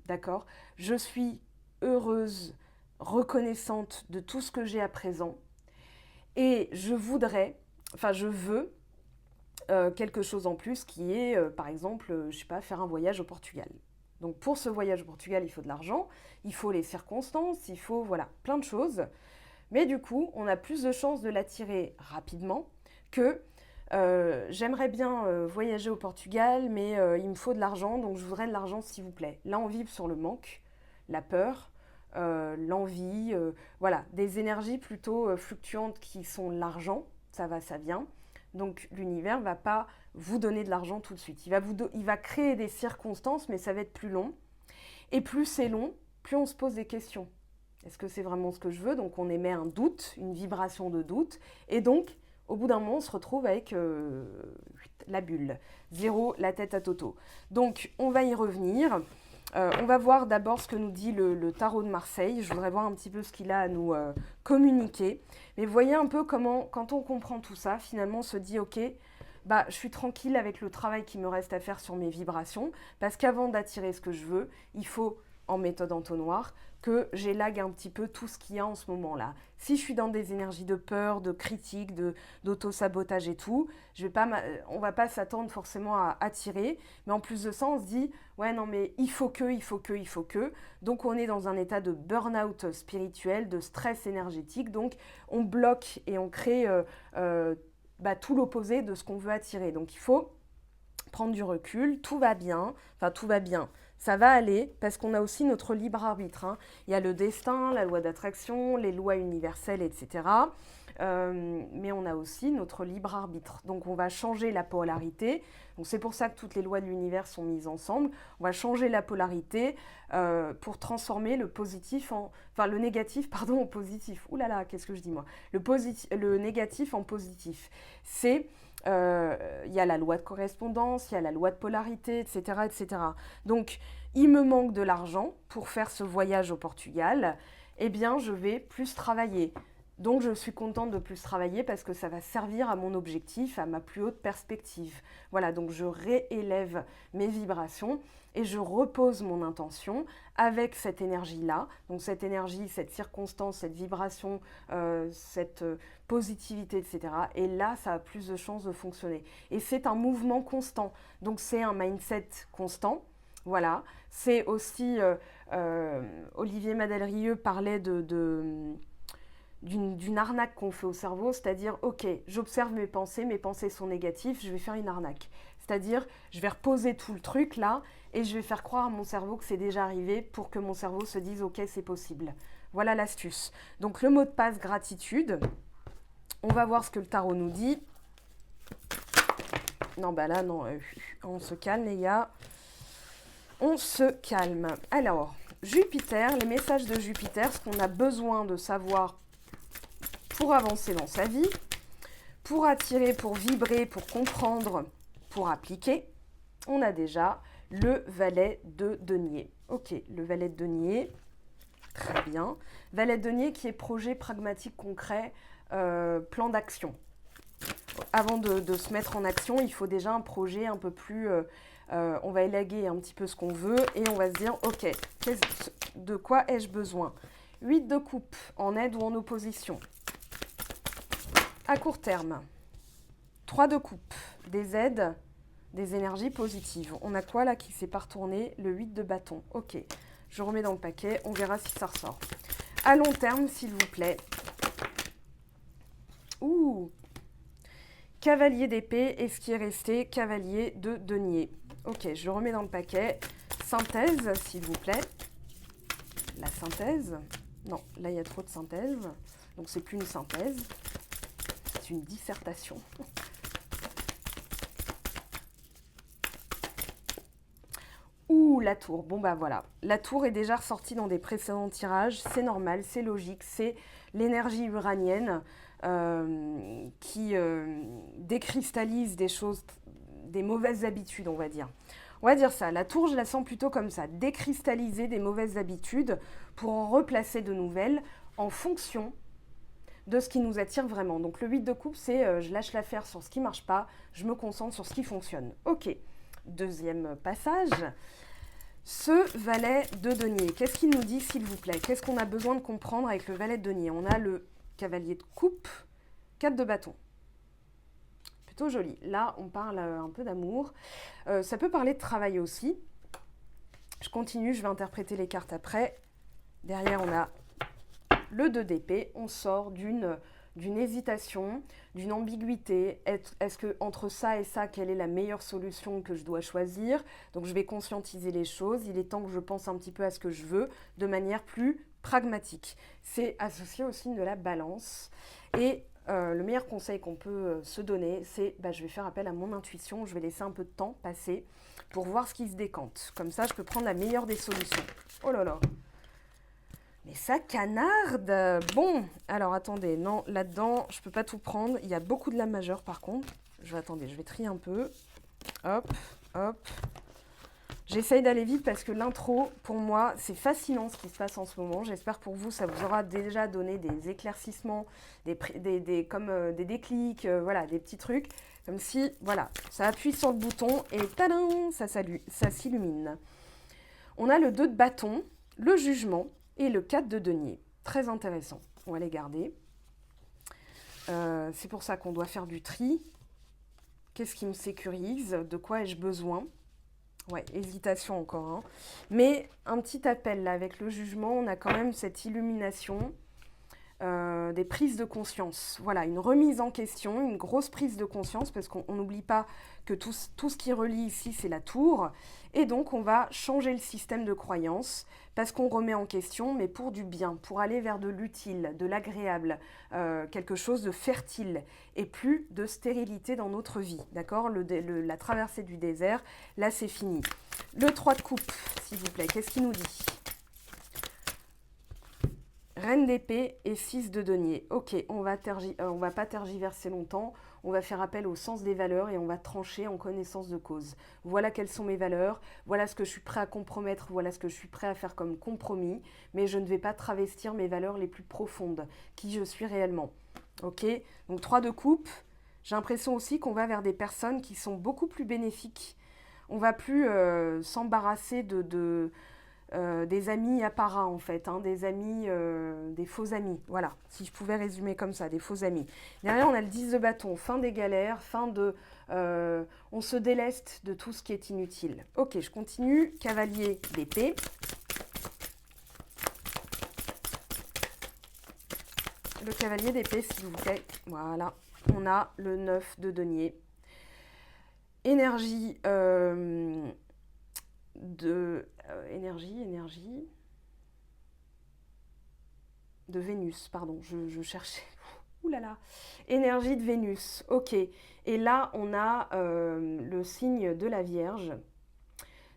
d'accord? Je suis heureuse, reconnaissante de tout ce que j'ai à présent, et je veux quelque chose en plus qui est, par exemple, je sais pas, faire un voyage au Portugal. Donc pour ce voyage au Portugal, il faut de l'argent, il faut les circonstances, il faut, voilà, plein de choses. Mais du coup, on a plus de chances de l'attirer rapidement que j'aimerais bien voyager au Portugal, mais il me faut de l'argent, donc je voudrais de l'argent s'il vous plaît. Là, on vibre sur le manque, la peur, l'envie, voilà, des énergies plutôt fluctuantes qui sont l'argent, ça va, ça vient. Donc l'univers ne va pas vous donner de l'argent tout de suite. Il va créer des circonstances, mais ça va être plus long. Et plus c'est long, plus on se pose des questions. Est-ce que c'est vraiment ce que je veux? Donc on émet un doute, une vibration de doute. Et donc, au bout d'un moment, on se retrouve avec la bulle. Zéro, la tête à Toto. Donc on va y revenir. On va voir d'abord ce que nous dit le tarot de Marseille. Je voudrais voir un petit peu ce qu'il a à nous communiquer. Mais vous voyez un peu comment, quand on comprend tout ça, finalement on se dit, ok, bah, je suis tranquille avec le travail qui me reste à faire sur mes vibrations, parce qu'avant d'attirer ce que je veux, il faut, en méthode entonnoir, que j'élague un petit peu tout ce qu'il y a en ce moment-là. Si je suis dans des énergies de peur, de critique, d'auto-sabotage et tout, on va pas s'attendre forcément à attirer, mais en plus de ça, on se dit, ouais, non, mais il faut que. Donc, on est dans un état de burn-out spirituel, de stress énergétique, donc on bloque et on crée tout l'opposé de ce qu'on veut attirer. Donc, il faut prendre du recul, tout va bien, enfin, tout va bien. Ça va aller parce qu'on a aussi notre libre arbitre, hein. Il y a le destin, la loi d'attraction, les lois universelles, etc. Mais on a aussi notre libre arbitre. Donc on va changer la polarité. Donc c'est pour ça que toutes les lois de l'univers sont mises ensemble. On va changer la polarité pour transformer le positif le négatif, pardon, en positif. Ouh là là, qu'est-ce que je dis moi? Le négatif en positif. Il y a la loi de correspondance, il y a la loi de polarité, etc., etc. Donc, il me manque de l'argent pour faire ce voyage au Portugal. Eh bien, je vais plus travailler. Donc, je suis contente de plus travailler parce que ça va servir à mon objectif, à ma plus haute perspective. Voilà, donc je réélève mes vibrations et je repose mon intention avec cette énergie-là. Donc, cette énergie, cette circonstance, cette vibration, cette positivité, etc. Et là, ça a plus de chances de fonctionner. Et c'est un mouvement constant. Donc, c'est un mindset constant. Voilà. C'est aussi, Olivier Madelrieux parlait d'une arnaque qu'on fait au cerveau, c'est-à-dire, ok, j'observe mes pensées sont négatives, je vais faire une arnaque. C'est-à-dire, je vais reposer tout le truc là, et je vais faire croire à mon cerveau que c'est déjà arrivé pour que mon cerveau se dise, ok, c'est possible. Voilà l'astuce. Donc, le mot de passe, gratitude. On va voir ce que le tarot nous dit. Non, bah là, non, on se calme, les gars. On se calme. Alors, Jupiter, les messages de Jupiter, ce qu'on a besoin de savoir pour avancer dans sa vie, pour attirer, pour vibrer, pour comprendre, pour appliquer, on a déjà le valet de denier. Ok, le valet de denier, très bien. Valet de denier qui est projet pragmatique concret, plan d'action. Avant de se mettre en action, il faut déjà un projet un peu plus... on va élaguer un petit peu ce qu'on veut et on va se dire, ok, de quoi ai-je besoin? 8 de coupe, en aide ou en opposition. À court terme, 3 de coupe, des aides, des énergies positives. On a quoi là qui s'est pas retourné? Le 8 de bâton. Ok, je remets dans le paquet, on verra si ça ressort. À long terme, s'il vous plaît. Ouh, cavalier d'épée, et ce qui est resté, cavalier de denier. Ok, je remets dans le paquet. Synthèse, s'il vous plaît. La synthèse. Non, là, il y a trop de synthèse. Donc, c'est plus une synthèse. C'est une dissertation. Ouh, la tour. Bon, bah voilà. La tour est déjà ressortie dans des précédents tirages. C'est normal, c'est logique. C'est l'énergie uranienne qui décristallise des choses, des mauvaises habitudes, on va dire. On va dire ça. La tour, je la sens plutôt comme ça. Décristalliser des mauvaises habitudes pour en replacer de nouvelles en fonction de ce qui nous attire vraiment. Donc, le 8 de coupe, c'est je lâche l'affaire sur ce qui ne marche pas, je me concentre sur ce qui fonctionne. Ok. Deuxième passage. Ce valet de denier, qu'est-ce qu'il nous dit, s'il vous plaît? Qu'est-ce qu'on a besoin de comprendre avec le valet de denier? On a le cavalier de coupe, 4 de bâton. Plutôt joli. Là, on parle un peu d'amour. Ça peut parler de travail aussi. Je continue, je vais interpréter les cartes après. Derrière, on a le 2 d'épée. On sort d'une hésitation, d'une ambiguïté. Est-ce que entre ça et ça, quelle est la meilleure solution que je dois choisir? Donc, je vais conscientiser les choses. Il est temps que je pense un petit peu à ce que je veux de manière plus pragmatique. C'est associé au signe de la balance. Et le meilleur conseil qu'on peut se donner, c'est je vais faire appel à mon intuition. Je vais laisser un peu de temps passer pour voir ce qui se décante. Comme ça, je peux prendre la meilleure des solutions. Oh là là! Mais ça canarde. Bon, alors attendez, non, là-dedans, je ne peux pas tout prendre. Il y a beaucoup de la majeure par contre. Je vais trier un peu. Hop, hop. J'essaye d'aller vite parce que l'intro, pour moi, c'est fascinant ce qui se passe en ce moment. J'espère pour vous, ça vous aura déjà donné des éclaircissements, des déclics, voilà, des petits trucs. Comme si, voilà, ça appuie sur le bouton et tadam, ça s'illumine. On a le 2 de bâton, le jugement. Et le 4 de denier, très intéressant, on va les garder. C'est pour ça qu'on doit faire du tri. Qu'est-ce qui me sécurise? De quoi ai-je besoin? Ouais, hésitation encore. Hein. Mais un petit appel là, avec le jugement, on a quand même cette illumination. des prises de conscience. Voilà, une remise en question, une grosse prise de conscience, parce qu'on n'oublie pas que tout ce qui relie ici, c'est la tour. Et donc, on va changer le système de croyance, parce qu'on remet en question, mais pour du bien, pour aller vers de l'utile, de l'agréable, quelque chose de fertile, et plus de stérilité dans notre vie. D'accord ? La traversée du désert, là, c'est fini. Le 3 de coupe, s'il vous plaît, qu'est-ce qu'il nous dit ? Reine d'épée et 6 de denier. Ok, on va pas tergiverser longtemps, on va faire appel au sens des valeurs et on va trancher en connaissance de cause. Voilà quelles sont mes valeurs, voilà ce que je suis prêt à compromettre, voilà ce que je suis prêt à faire comme compromis, mais je ne vais pas travestir mes valeurs les plus profondes, qui je suis réellement. Ok, donc 3 de coupe, j'ai l'impression aussi qu'on va vers des personnes qui sont beaucoup plus bénéfiques. On va plus s'embarrasser des amis apparats en fait, hein, des amis, des faux amis, voilà, si je pouvais résumer comme ça, des faux amis. Derrière on a le 10 de bâton, fin des galères, on se déleste de tout ce qui est inutile. Ok, je continue, cavalier d'épée. Le cavalier d'épée s'il vous plaît, voilà, on a le 9 de denier. Énergie énergie de Vénus, pardon, je cherchais. Ouh là là, énergie de Vénus, ok. Et là, on a le signe de la Vierge,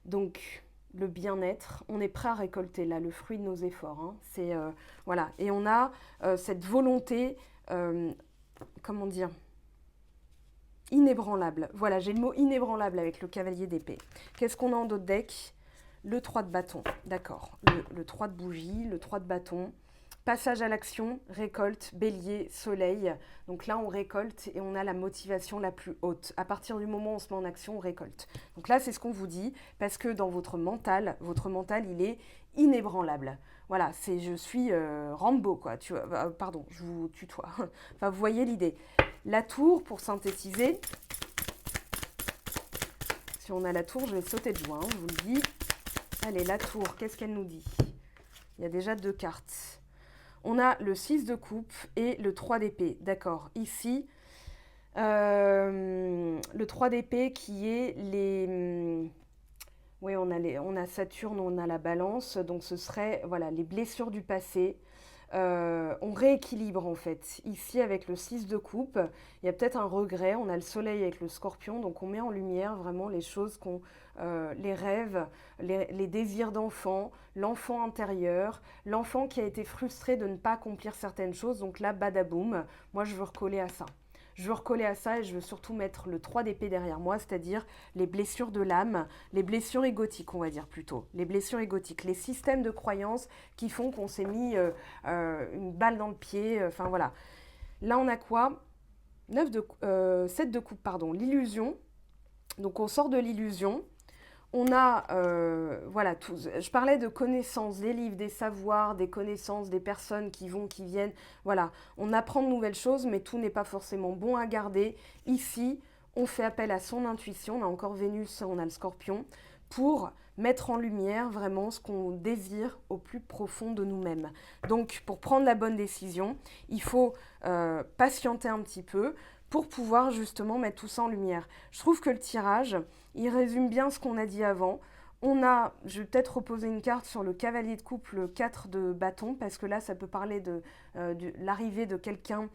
donc le bien-être. On est prêt à récolter là le fruit de nos efforts. Hein. C'est voilà, et on a cette volonté, comment dire, inébranlable. Voilà, j'ai le mot inébranlable avec le cavalier d'épée. Qu'est-ce qu'on a en d'autres deck ? Le 3 de bâton, d'accord. Le 3 de bougie, le 3 de bâton. Passage à l'action, récolte, bélier, soleil. Donc là, on récolte et on a la motivation la plus haute. À partir du moment où on se met en action, on récolte. Donc là, c'est ce qu'on vous dit, parce que dans votre mental, il est inébranlable. Voilà, je suis Rambo, quoi. Pardon, je vous tutoie. Enfin, vous voyez l'idée. La tour, pour synthétiser, si on a la tour, je vais sauter de joie, hein, je vous le dis. Allez, la tour, qu'est-ce qu'elle nous dit ? Il y a déjà 2 cartes. On a le 6 de coupe et le 3 d'épée. D'accord, ici, le 3 d'épée qui est les... Oui, on a Saturne, on a la balance, donc ce serait voilà, les blessures du passé. On rééquilibre en fait. Ici avec le 6 de coupe, il y a peut-être un regret, on a le soleil avec le scorpion, donc on met en lumière vraiment les choses les rêves, les désirs d'enfant, l'enfant intérieur, l'enfant qui a été frustré de ne pas accomplir certaines choses, donc là badaboum, moi je veux recoller à ça. Je veux recoller à ça et je veux surtout mettre le 3 d'épée derrière moi, c'est-à-dire les blessures de l'âme, les blessures égotiques, on va dire plutôt. Les blessures égotiques, les systèmes de croyances qui font qu'on s'est mis une balle dans le pied, enfin voilà. Là, on a quoi ? 7 de coupe, pardon, l'illusion. Donc, on sort de l'illusion. On a, voilà, je parlais de connaissances, des livres, des savoirs, des connaissances, des personnes qui vont, qui viennent. Voilà, on apprend de nouvelles choses, mais tout n'est pas forcément bon à garder. Ici, on fait appel à son intuition. On a encore Vénus, on a le Scorpion, pour mettre en lumière vraiment ce qu'on désire au plus profond de nous-mêmes. Donc, pour prendre la bonne décision, il faut patienter un petit peu pour pouvoir justement mettre tout ça en lumière. Je trouve que le tirage, il résume bien ce qu'on a dit avant. Je vais peut-être reposer une carte sur le cavalier de coupe, le 4 de bâton, parce que là, ça peut parler de l'arrivée de quelqu'un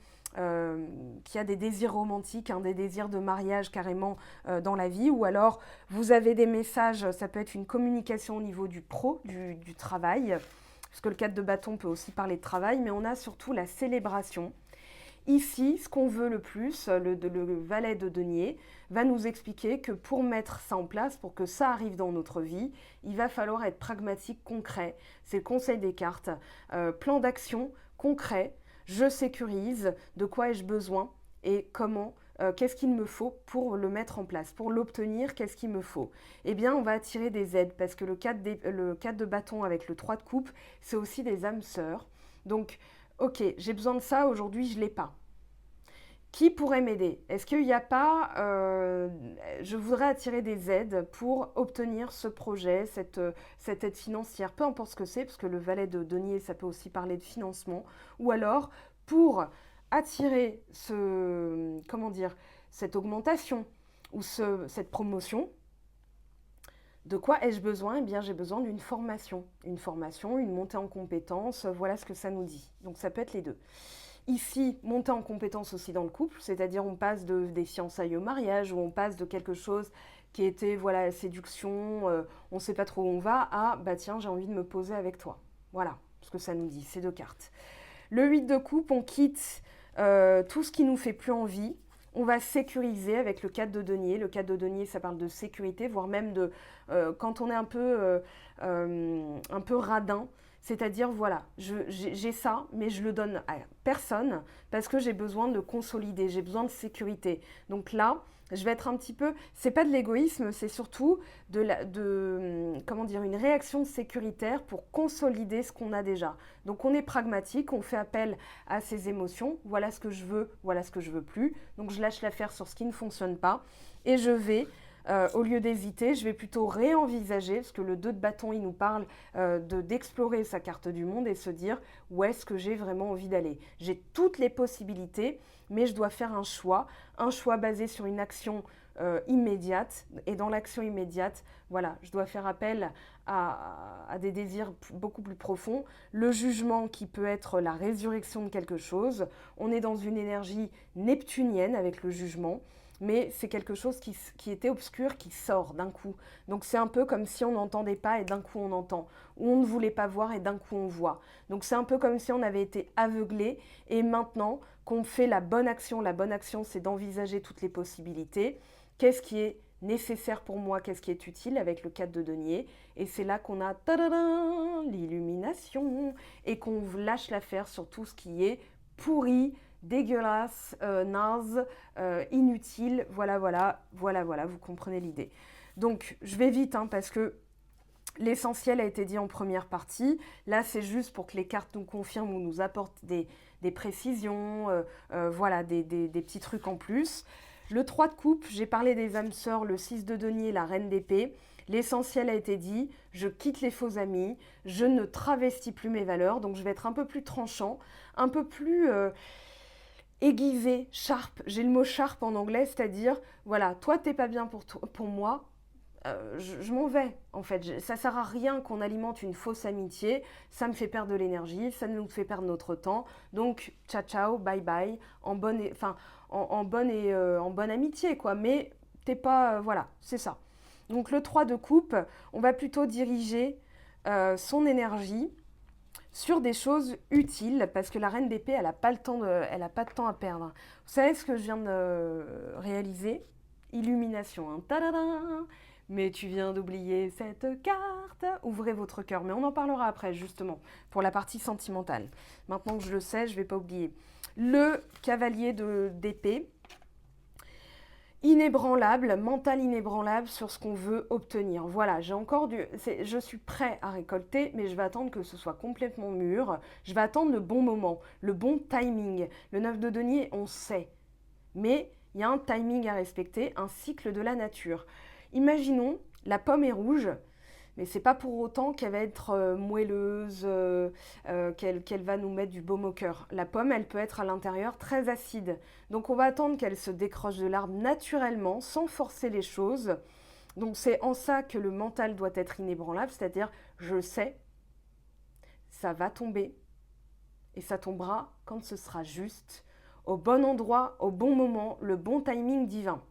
qui a des désirs romantiques, des désirs de mariage carrément dans la vie, ou alors vous avez des messages, ça peut être une communication au niveau du pro, du travail, parce que le 4 de bâton peut aussi parler de travail, mais on a surtout la célébration. Ici, ce qu'on veut le plus, le valet de denier, va nous expliquer que pour mettre ça en place, pour que ça arrive dans notre vie, il va falloir être pragmatique, concret. C'est le conseil des cartes. Plan d'action concret. Je sécurise. De quoi ai-je besoin et comment qu'est-ce qu'il me faut pour le mettre en place? Pour l'obtenir, qu'est-ce qu'il me faut? Eh bien, on va attirer des aides parce que le 4 de bâton avec le 3 de coupe, c'est aussi des âmes sœurs. Donc, ok, j'ai besoin de ça, aujourd'hui je ne l'ai pas. Qui pourrait m'aider? Est-ce qu'il n'y a pas... je voudrais attirer des aides pour obtenir ce projet, cette aide financière, peu importe ce que c'est, parce que le valet de denier, ça peut aussi parler de financement, ou alors pour attirer comment dire, cette augmentation ou cette promotion. De quoi ai-je besoin? Eh bien, j'ai besoin d'une formation. Une formation, une montée en compétences, voilà ce que ça nous dit. Donc, ça peut être les deux. Ici, montée en compétences aussi dans le couple, c'est-à-dire on passe des fiançailles au mariage, ou on passe de quelque chose qui était, voilà, la séduction, on ne sait pas trop où on va, à, bah tiens, j'ai envie de me poser avec toi. Voilà ce que ça nous dit, ces deux cartes. Le 8 de coupe, on quitte tout ce qui nous fait plus envie. On va sécuriser avec le 4 de denier. Le 4 de denier, ça parle de sécurité, voire même de quand on est un peu radin. C'est-à-dire, voilà, j'ai ça, mais je le donne à personne parce que j'ai besoin de consolider, j'ai besoin de sécurité. Donc là, je vais être un petit peu... C'est pas de l'égoïsme, c'est surtout comment dire, une réaction sécuritaire pour consolider ce qu'on a déjà. Donc on est pragmatique, on fait appel à ses émotions. Voilà ce que je veux, voilà ce que je veux plus. Donc je lâche l'affaire sur ce qui ne fonctionne pas et je vais... au lieu d'hésiter, je vais plutôt réenvisager, parce que le 2 de bâton, il nous parle d'explorer sa carte du monde et se dire où est-ce que j'ai vraiment envie d'aller. J'ai toutes les possibilités, mais je dois faire un choix basé sur une action immédiate. Et dans l'action immédiate, voilà, je dois faire appel à des désirs beaucoup plus profonds. Le jugement qui peut être la résurrection de quelque chose. On est dans une énergie neptunienne avec le jugement. Mais c'est quelque chose qui était obscur, qui sort d'un coup. Donc c'est un peu comme si on n'entendait pas et d'un coup on entend. Ou on ne voulait pas voir et d'un coup on voit. Donc c'est un peu comme si on avait été aveuglé et maintenant qu'on fait la bonne action c'est d'envisager toutes les possibilités. Qu'est-ce qui est nécessaire pour moi, qu'est-ce qui est utile avec le 4 de denier. Et c'est là qu'on a l'illumination et qu'on lâche l'affaire sur tout ce qui est pourri, dégueulasse, naze, inutile, voilà, vous comprenez l'idée. Donc, je vais vite, parce que l'essentiel a été dit en première partie. Là, c'est juste pour que les cartes nous confirment ou nous apportent des précisions, voilà, des petits trucs en plus. Le 3 de coupe, j'ai parlé des âmes sœurs, le 6 de denier, la reine d'épée. L'essentiel a été dit, je quitte les faux amis, je ne travestis plus mes valeurs, donc je vais être un peu plus tranchant, un peu plus... aiguisé, sharp, j'ai le mot sharp en anglais, c'est-à-dire, voilà, toi t'es pas bien pour moi, je m'en vais, en fait. Ça sert à rien qu'on alimente une fausse amitié, ça me fait perdre de l'énergie, ça nous fait perdre notre temps, donc ciao ciao, bye bye, en bonne amitié, quoi, mais t'es pas, voilà, c'est ça. Donc le 3 de coupe, on va plutôt diriger son énergie sur des choses utiles, parce que la reine d'épée, elle n'a pas de temps à perdre. Vous savez ce que je viens de réaliser? Illumination, tadada. Mais tu viens d'oublier cette carte. Ouvrez votre cœur, mais on en parlera après, justement, pour la partie sentimentale. Maintenant que je le sais, je ne vais pas oublier. Le cavalier d'épée, inébranlable, mental inébranlable sur ce qu'on veut obtenir. Voilà, je suis prêt à récolter, mais je vais attendre que ce soit complètement mûr. Je vais attendre le bon moment, le bon timing. Le 9 de denier, on sait. Mais il y a un timing à respecter, un cycle de la nature. Imaginons, la pomme est rouge, mais c'est pas pour autant qu'elle va être moelleuse, qu'elle va nous mettre du baume au cœur. La pomme, elle peut être à l'intérieur très acide. Donc on va attendre qu'elle se décroche de l'arbre naturellement, sans forcer les choses. Donc c'est en ça que le mental doit être inébranlable, c'est-à-dire je sais, ça va tomber, et ça tombera quand ce sera juste, au bon endroit, au bon moment, le bon timing divin.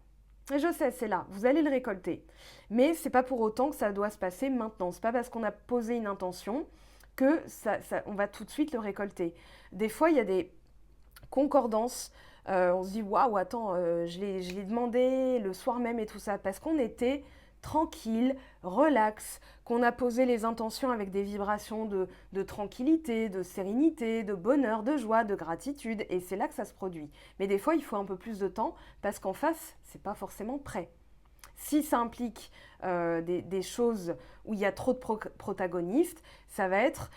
Et je sais, c'est là, vous allez le récolter. Mais c'est pas pour autant que ça doit se passer maintenant. C'est pas parce qu'on a posé une intention que on va tout de suite le récolter. Des fois, il y a des concordances. On se dit, waouh, attends, je l'ai demandé le soir même et tout ça. Parce qu'on était tranquille, relax, qu'on a posé les intentions avec des vibrations de tranquillité, de sérénité, de bonheur, de joie, de gratitude, et c'est là que ça se produit. Mais des fois, il faut un peu plus de temps parce qu'en face, c'est pas forcément prêt. Si ça implique des choses où il y a trop de protagonistes, ça va être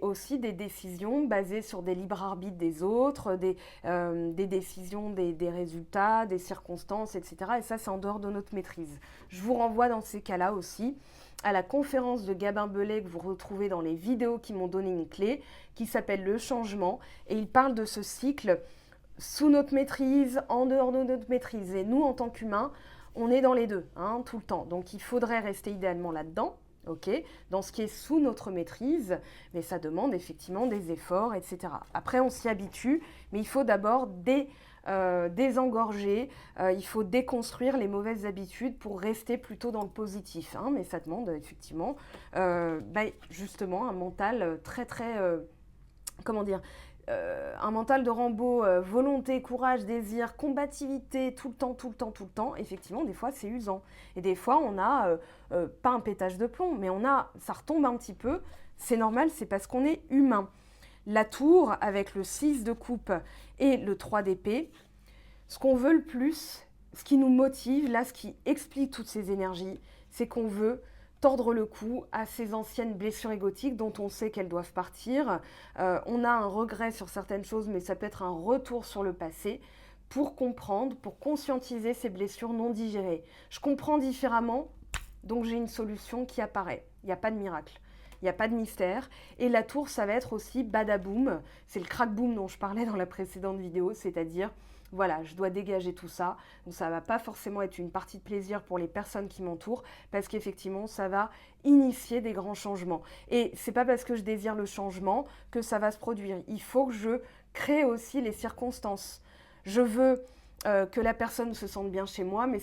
aussi des décisions basées sur des libres arbitres des autres, des décisions des résultats, des circonstances, etc. Et ça, c'est en dehors de notre maîtrise. Je vous renvoie dans ces cas-là aussi à la conférence de Gabin Bellet que vous retrouvez dans les vidéos qui m'ont donné une clé, qui s'appelle Le Changement, et il parle de ce cycle sous notre maîtrise, en dehors de notre maîtrise. Et nous, en tant qu'humains, on est dans les deux, hein, tout le temps. Donc, il faudrait rester idéalement là-dedans, ok, dans ce qui est sous notre maîtrise, mais ça demande effectivement des efforts, etc. Après, on s'y habitue, mais il faut d'abord désengorger, il faut déconstruire les mauvaises habitudes pour rester plutôt dans le positif, hein, mais ça demande effectivement, justement, un mental comment dire, un mental de Rambo, volonté, courage, désir, combativité, tout le temps, effectivement, des fois, c'est usant. Et des fois, on a, pas un pétage de plomb, mais ça retombe un petit peu. C'est normal, c'est parce qu'on est humain. La tour, avec le 6 de coupe et le 3 d'épée, ce qu'on veut le plus, ce qui nous motive, là, ce qui explique toutes ces énergies, c'est qu'on veut tordre le cou à ces anciennes blessures égotiques dont on sait qu'elles doivent partir. On a un regret sur certaines choses, mais ça peut être un retour sur le passé pour comprendre, pour conscientiser ces blessures non digérées. Je comprends différemment, donc j'ai une solution qui apparaît. Il n'y a pas de miracle. Il n'y a pas de mystère. Et la tour, ça va être aussi badaboum. C'est le crack-boom dont je parlais dans la précédente vidéo, c'est-à-dire voilà, je dois dégager tout ça. Donc ça ne va pas forcément être une partie de plaisir pour les personnes qui m'entourent parce qu'effectivement, ça va initier des grands changements. Et ce n'est pas parce que je désire le changement que ça va se produire. Il faut que je crée aussi les circonstances. Je veux que la personne se sente bien chez moi, mais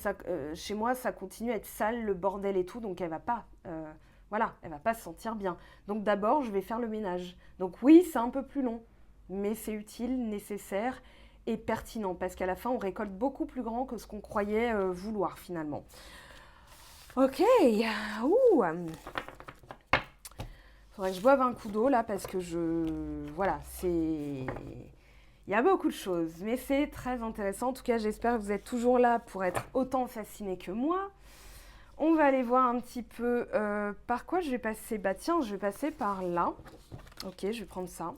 chez moi, ça continue à être sale, le bordel et tout, donc elle ne va pas... elle va pas se sentir bien. Donc d'abord, je vais faire le ménage. Donc oui, c'est un peu plus long, mais c'est utile, nécessaire et pertinent, parce qu'à la fin, on récolte beaucoup plus grand que ce qu'on croyait vouloir finalement. Ok, faudrait que je boive un coup d'eau là, parce que voilà, il y a beaucoup de choses, mais c'est très intéressant. En tout cas, j'espère que vous êtes toujours là pour être autant fascinés que moi. On va aller voir un petit peu par quoi je vais passer. Bah tiens, je vais passer par là. Ok, je vais prendre ça.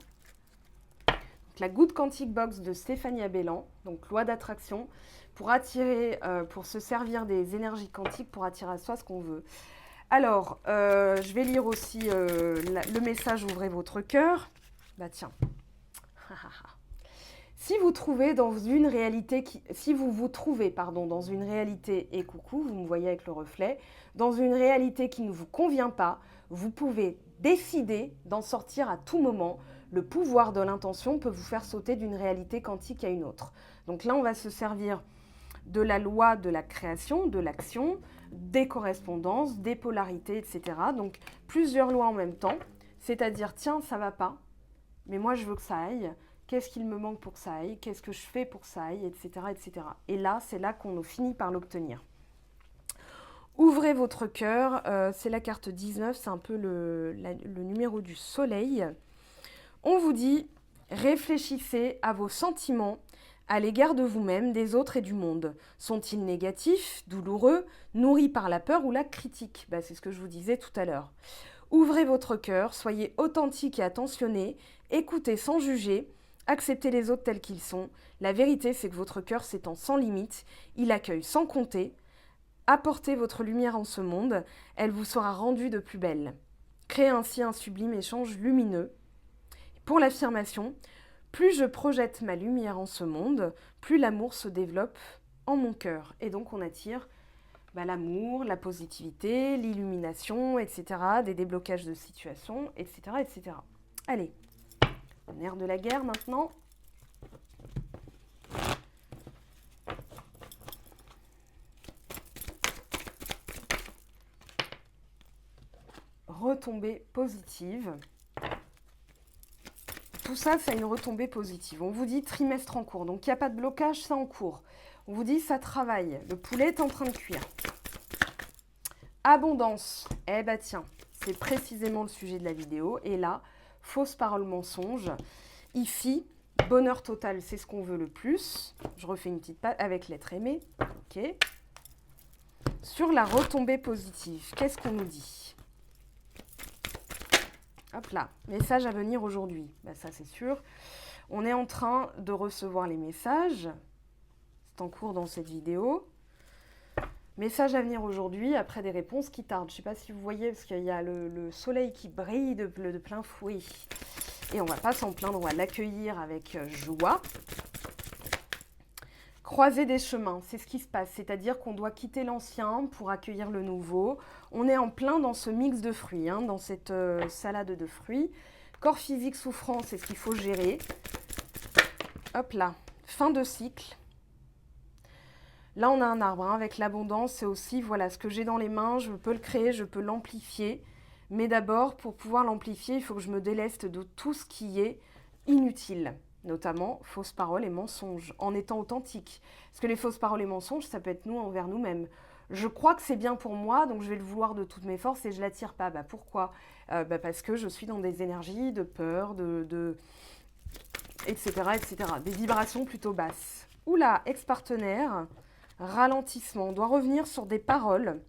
Donc, la Good Quantic Box de Stéphanie Abellan, donc loi d'attraction, pour attirer, pour se servir des énergies quantiques, pour attirer à soi ce qu'on veut. Alors, je vais lire aussi le message « Ouvrez votre cœur ». Bah tiens. Si vous vous trouvez dans une réalité dans une réalité, et coucou, vous me voyez avec le reflet, dans une réalité qui ne vous convient pas, vous pouvez décider d'en sortir à tout moment. Le pouvoir de l'intention peut vous faire sauter d'une réalité quantique à une autre. Donc là, on va se servir de la loi de la création, de l'action, des correspondances, des polarités, etc. Donc plusieurs lois en même temps, c'est-à-dire, tiens, ça va pas, mais moi je veux que ça aille. Qu'est-ce qu'il me manque pour que ça aille? Qu'est-ce que je fais pour que ça aille, etc., etc. Et là, c'est là qu'on finit par l'obtenir. Ouvrez votre cœur, c'est la carte 19, c'est un peu le numéro du soleil. On vous dit, réfléchissez à vos sentiments à l'égard de vous-même, des autres et du monde. Sont-ils négatifs, douloureux, nourris par la peur ou la critique? C'est ce que je vous disais tout à l'heure. Ouvrez votre cœur, soyez authentique et attentionné, écoutez sans juger, acceptez les autres tels qu'ils sont. La vérité, c'est que votre cœur s'étend sans limite, il accueille sans compter. Apportez votre lumière en ce monde, elle vous sera rendue de plus belle. Créez ainsi un sublime échange lumineux. Pour l'affirmation, plus je projette ma lumière en ce monde, plus l'amour se développe en mon cœur. Et donc on attire l'amour, la positivité, l'illumination, etc., des déblocages de situations, etc., etc. Allez, nerf de la guerre maintenant. Retombée positive. Tout ça, c'est une retombée positive. On vous dit trimestre en cours, donc il n'y a pas de blocage, c'est en cours. On vous dit ça travaille, le poulet est en train de cuire. Abondance, tiens, c'est précisément le sujet de la vidéo. Et là, fausse parole mensonge. Ici, bonheur total, c'est ce qu'on veut le plus. Je refais une petite patte avec lettre aimée. Ok. Sur la retombée positive, qu'est-ce qu'on nous dit? Hop là, message à venir aujourd'hui. Ben, ça, c'est sûr. On est en train de recevoir les messages. C'est en cours dans cette vidéo. Message à venir aujourd'hui, après des réponses qui tardent. Je ne sais pas si vous voyez, parce qu'il y a le soleil qui brille de plein fouet. Et on ne va pas s'en plaindre, on va l'accueillir avec joie. Croiser des chemins, c'est ce qui se passe. C'est-à-dire qu'on doit quitter l'ancien pour accueillir le nouveau. On est en plein dans ce mix de fruits, hein, dans cette salade de fruits. Corps physique souffrant, c'est ce qu'il faut gérer. Hop là, fin de cycle. Là, on a un arbre, hein, avec l'abondance, c'est aussi, voilà, ce que j'ai dans les mains, je peux le créer, je peux l'amplifier. Mais d'abord, pour pouvoir l'amplifier, il faut que je me déleste de tout ce qui est inutile, notamment fausses paroles et mensonges, en étant authentique. Parce que les fausses paroles et mensonges, ça peut être nous envers nous-mêmes. Je crois que c'est bien pour moi, donc je vais le vouloir de toutes mes forces et je ne l'attire pas. Bah, pourquoi? Parce que je suis dans des énergies de peur, etc., etc. Des vibrations plutôt basses. Oula, ex-partenaire... Ralentissement, on doit revenir sur des paroles,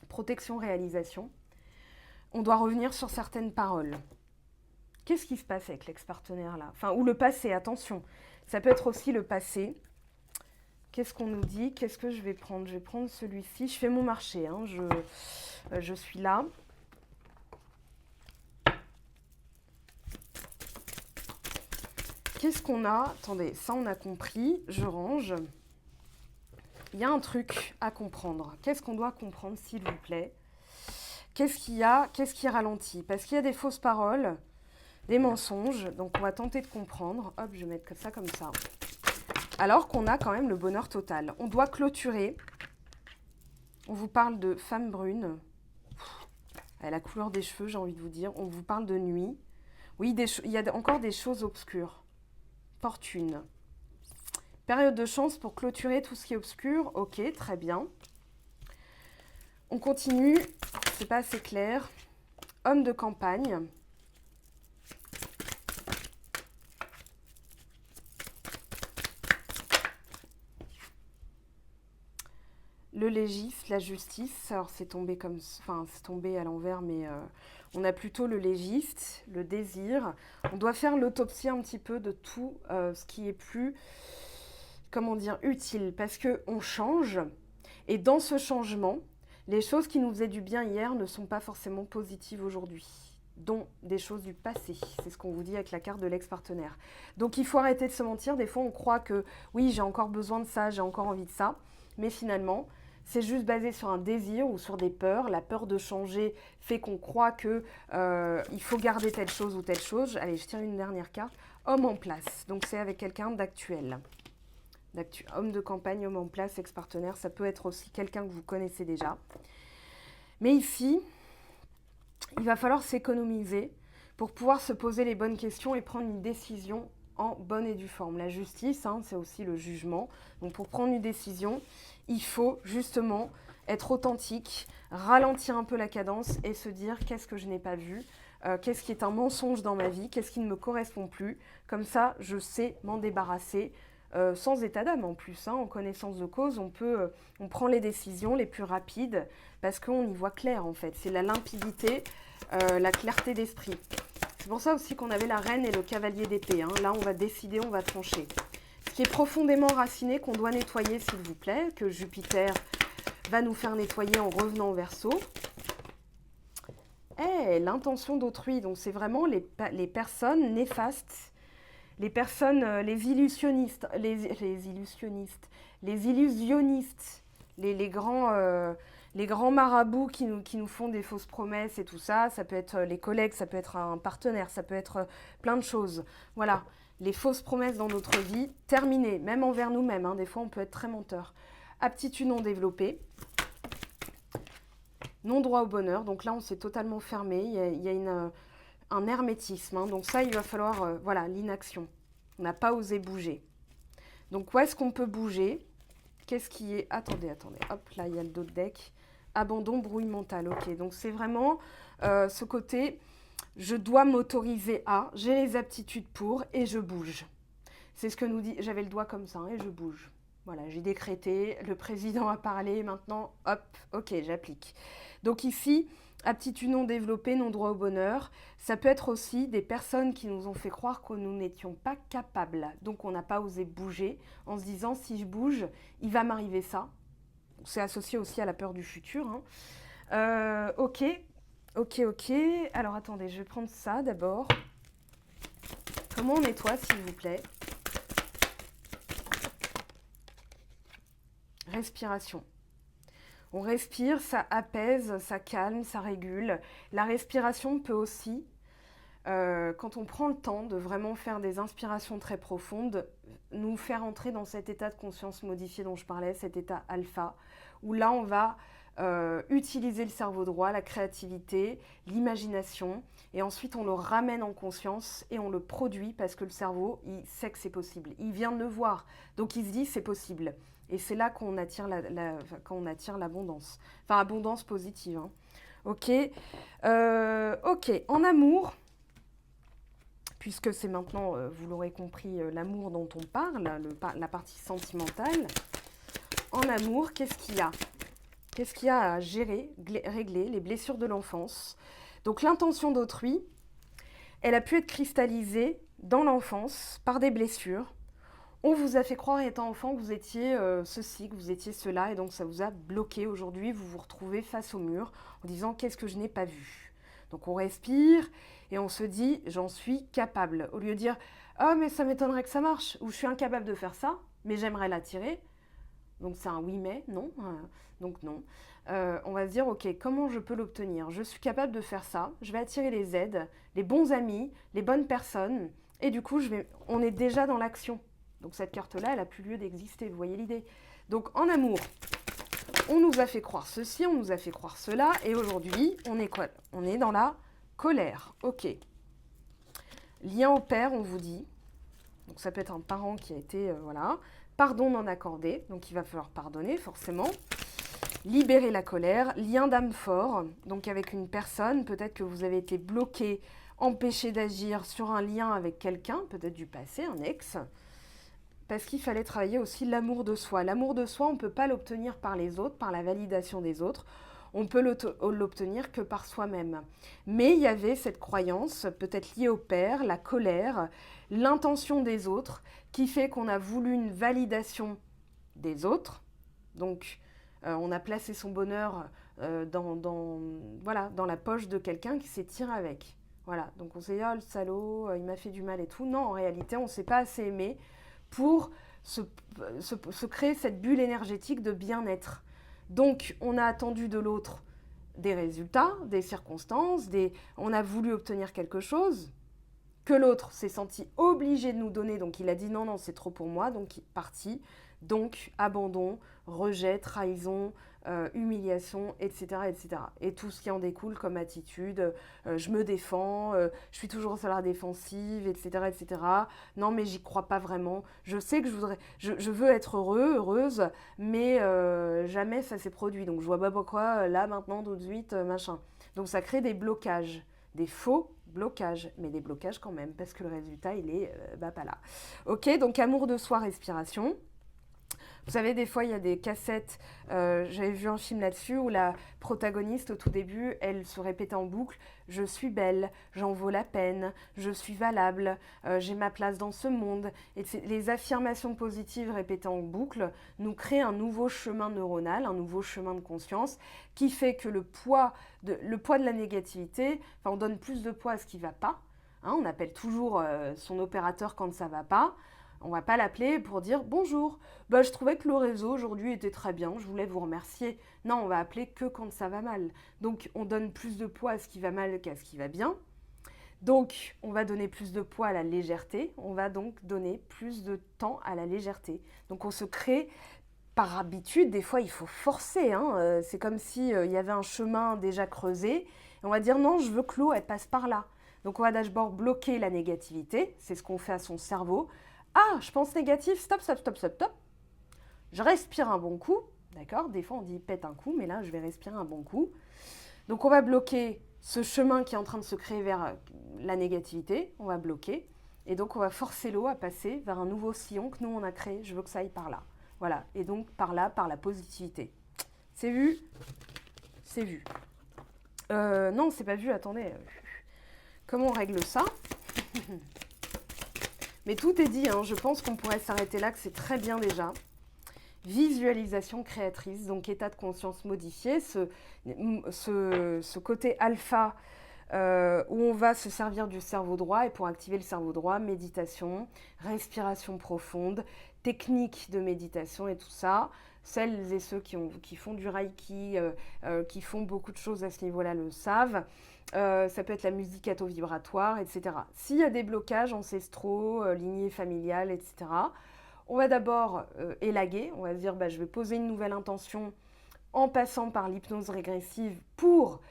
protection, réalisation, on doit revenir sur certaines paroles. Qu'est-ce qui se passe avec l'ex-partenaire là? Enfin, ou le passé, attention, ça peut être aussi le passé. Qu'est-ce qu'on nous dit? Qu'est-ce que je vais prendre? Je vais prendre celui-ci, je fais mon marché, hein. Je suis là. Qu'est-ce qu'on a? Attendez, ça on a compris, je range. Il y a un truc à comprendre. Qu'est-ce qu'on doit comprendre, s'il vous plaît? Qu'est-ce qu'il y a? Qu'est-ce qui ralentit? Parce qu'il y a des fausses paroles, des mensonges. Donc, on va tenter de comprendre. Hop, je vais mettre ça comme ça. Alors qu'on a quand même le bonheur total. On doit clôturer. On vous parle de femme brune. La couleur des cheveux, j'ai envie de vous dire. On vous parle de nuit. Oui, il y a encore des choses obscures. Fortune. Période de chance pour clôturer tout ce qui est obscur. Ok, très bien. On continue. C'est pas assez clair. Homme de campagne. Le légiste, la justice. Alors c'est tombé comme, enfin c'est tombé à l'envers, mais on a plutôt le légiste, le désir. On doit faire l'autopsie un petit peu de tout ce qui est plus, comment dire, utile, parce que on change, et dans ce changement, les choses qui nous faisaient du bien hier ne sont pas forcément positives aujourd'hui, dont des choses du passé. C'est ce qu'on vous dit avec la carte de l'ex-partenaire. Donc il faut arrêter de se mentir. Des fois, on croit que oui, j'ai encore besoin de ça, j'ai encore envie de ça, mais finalement, c'est juste basé sur un désir ou sur des peurs. La peur de changer fait qu'on croit que il faut garder telle chose ou telle chose. Allez, je tire une dernière carte. Homme en place. Donc c'est avec quelqu'un d'actuel. Homme de campagne, homme en place, ex-partenaire, ça peut être aussi quelqu'un que vous connaissez déjà. Mais ici, il va falloir s'économiser pour pouvoir se poser les bonnes questions et prendre une décision en bonne et due forme. La justice, hein, c'est aussi le jugement. Donc pour prendre une décision, il faut justement être authentique, ralentir un peu la cadence et se dire qu'est-ce que je n'ai pas vu, qu'est-ce qui est un mensonge dans ma vie, qu'est-ce qui ne me correspond plus. Comme ça, je sais m'en débarrasser. Sans état d'âme en plus, hein, en connaissance de cause, on prend les décisions les plus rapides parce qu'on y voit clair en fait. C'est la limpidité, la clarté d'esprit. C'est pour ça aussi qu'on avait la reine et le cavalier d'épée. Hein. Là, on va décider, on va trancher. Ce qui est profondément raciné, qu'on doit nettoyer s'il vous plaît, que Jupiter va nous faire nettoyer en revenant au Verseau. L'intention d'autrui, donc c'est vraiment les personnes néfastes. Les personnes, les illusionnistes, les grands marabouts qui nous font des fausses promesses et tout ça, ça peut être les collègues, ça peut être un partenaire, ça peut être plein de choses. Voilà, les fausses promesses dans notre vie, terminées, même envers nous-mêmes, hein, des fois on peut être très menteur. Aptitude non développée, non droit au bonheur, donc là on s'est totalement fermé, il y a un hermétisme, hein. Donc ça, il va falloir, voilà, l'inaction. On n'a pas osé bouger. Donc où est-ce qu'on peut bouger? Qu'est-ce qui est... Attendez, hop, là, il y a le dos de deck. Abandon, brouille mentale, ok. Donc c'est vraiment ce côté, je dois m'autoriser à, j'ai les aptitudes pour, et je bouge. C'est ce que nous dit, j'avais le doigt comme ça, hein, et je bouge. Voilà, j'ai décrété, le président a parlé, maintenant, hop, ok, j'applique. Donc ici, aptitude non développée, non droit au bonheur, ça peut être aussi des personnes qui nous ont fait croire que nous n'étions pas capables. Donc on n'a pas osé bouger en se disant si je bouge, il va m'arriver ça. C'est associé aussi à la peur du futur. Hein. Ok, ok. Alors attendez, je vais prendre ça d'abord. Comment on nettoie, s'il vous plaît? Respiration. On respire, ça apaise, ça calme, ça régule. La respiration peut aussi, quand on prend le temps de vraiment faire des inspirations très profondes, nous faire entrer dans cet état de conscience modifié dont je parlais, cet état alpha, où là on va utiliser le cerveau droit, la créativité, l'imagination, et ensuite on le ramène en conscience et on le produit parce que le cerveau, il sait que c'est possible. Il vient de le voir, donc il se dit c'est possible. Et c'est là qu'on attire l'abondance. Enfin, abondance positive. Hein. Ok. Ok. En amour, puisque c'est maintenant, vous l'aurez compris, l'amour dont on parle, la partie sentimentale. En amour, qu'est-ce qu'il y a? Qu'est-ce qu'il y a à gérer, régler? Les blessures de l'enfance. Donc l'intention d'autrui, elle a pu être cristallisée dans l'enfance par des blessures. On vous a fait croire, étant enfant, que vous étiez ceci, que vous étiez cela, et donc ça vous a bloqué. Aujourd'hui, vous vous retrouvez face au mur en disant « qu'est-ce que je n'ai pas vu ?» Donc on respire et on se dit « j'en suis capable ». Au lieu de dire « oh mais ça m'étonnerait que ça marche » ou « je suis incapable de faire ça, mais j'aimerais l'attirer ». Donc c'est un oui mais, non. Donc non. On va se dire « ok, comment je peux l'obtenir ? Je suis capable de faire ça, je vais attirer les aides, les bons amis, les bonnes personnes, et du coup, on est déjà dans l'action. » Donc cette carte-là, elle n'a plus lieu d'exister, vous voyez l'idée. Donc en amour, on nous a fait croire ceci, on nous a fait croire cela, et aujourd'hui, on est quoi? On est dans la colère. Ok. Lien au père, on vous dit. Donc ça peut être un parent qui a été, voilà. Pardon non accordé, donc il va falloir pardonner forcément. Libérer la colère. Lien d'âme fort, donc avec une personne, peut-être que vous avez été bloqué, empêché d'agir sur un lien avec quelqu'un, peut-être du passé, un ex. Parce qu'il fallait travailler aussi l'amour de soi. L'amour de soi, on ne peut pas l'obtenir par les autres, par la validation des autres. On peut l'obtenir que par soi-même. Mais il y avait cette croyance, peut-être liée au père, la colère, l'intention des autres, qui fait qu'on a voulu une validation des autres. Donc, on a placé son bonheur dans la poche de quelqu'un qui s'est tiré avec. Voilà, donc on s'est dit, oh le salaud, il m'a fait du mal et tout. Non, en réalité, on ne s'est pas assez aimé pour se créer cette bulle énergétique de bien-être. Donc, on a attendu de l'autre des résultats, des circonstances, on a voulu obtenir quelque chose que l'autre s'est senti obligé de nous donner, donc il a dit non, c'est trop pour moi, donc parti. Donc, abandon, rejet, trahison, humiliation, etc., etc. Et tout ce qui en découle comme attitude, je me défends, je suis toujours sur la défensive, etc., etc. Non, mais j'y crois pas vraiment. Je sais que je veux être heureuse, mais jamais ça s'est produit. Donc, je vois pas pourquoi, là, maintenant, tout de suite, machin. Donc, ça crée des blocages, des faux blocages, mais des blocages quand même, parce que le résultat, il est pas là. Ok, donc amour de soi, respiration. Vous savez, des fois, il y a des cassettes, j'avais vu un film là-dessus, où la protagoniste, au tout début, elle se répétait en boucle « Je suis belle, j'en vaux la peine, je suis valable, j'ai ma place dans ce monde ». Et les affirmations positives répétées en boucle nous créent un nouveau chemin neuronal, un nouveau chemin de conscience, qui fait que le poids de la négativité, on donne plus de poids à ce qui ne va pas. Hein, on appelle toujours son opérateur quand ça ne va pas. On ne va pas l'appeler pour dire « Bonjour, je trouvais que le réseau aujourd'hui était très bien, je voulais vous remercier ». Non, on va appeler que quand ça va mal. Donc, on donne plus de poids à ce qui va mal qu'à ce qui va bien. Donc, on va donner plus de poids à la légèreté. On va donc donner plus de temps à la légèreté. Donc, on se crée par habitude. Des fois, il faut forcer. Hein. C'est comme s'il y avait un chemin déjà creusé. Et on va dire « Non, je veux que l'eau, elle passe par là ». Donc, on va d'abord bloquer la négativité. C'est ce qu'on fait à son cerveau. Ah, je pense négatif, stop. Je respire un bon coup, d'accord? Des fois, on dit pète un coup, mais là, je vais respirer un bon coup. Donc, on va bloquer ce chemin qui est en train de se créer vers la négativité. On va bloquer. Et donc, on va forcer l'eau à passer vers un nouveau sillon que nous, on a créé. Je veux que ça aille par là. Voilà, et donc par là, par la positivité. C'est vu? C'est vu. Non, c'est pas vu, attendez. Comment on règle ça? Mais tout est dit, hein. Je pense qu'on pourrait s'arrêter là, que c'est très bien déjà. Visualisation créatrice, donc état de conscience modifié, ce côté alpha où on va se servir du cerveau droit, et pour activer le cerveau droit, méditation, respiration profonde, technique de méditation et tout ça. Celles et ceux qui font du Reiki, qui font beaucoup de choses à ce niveau-là le savent. Ça peut être la musique vibratoire, etc. S'il y a des blocages ancestraux, lignées familiales, etc., on va d'abord élaguer, on va se dire je vais poser une nouvelle intention en passant par l'hypnose régressive pour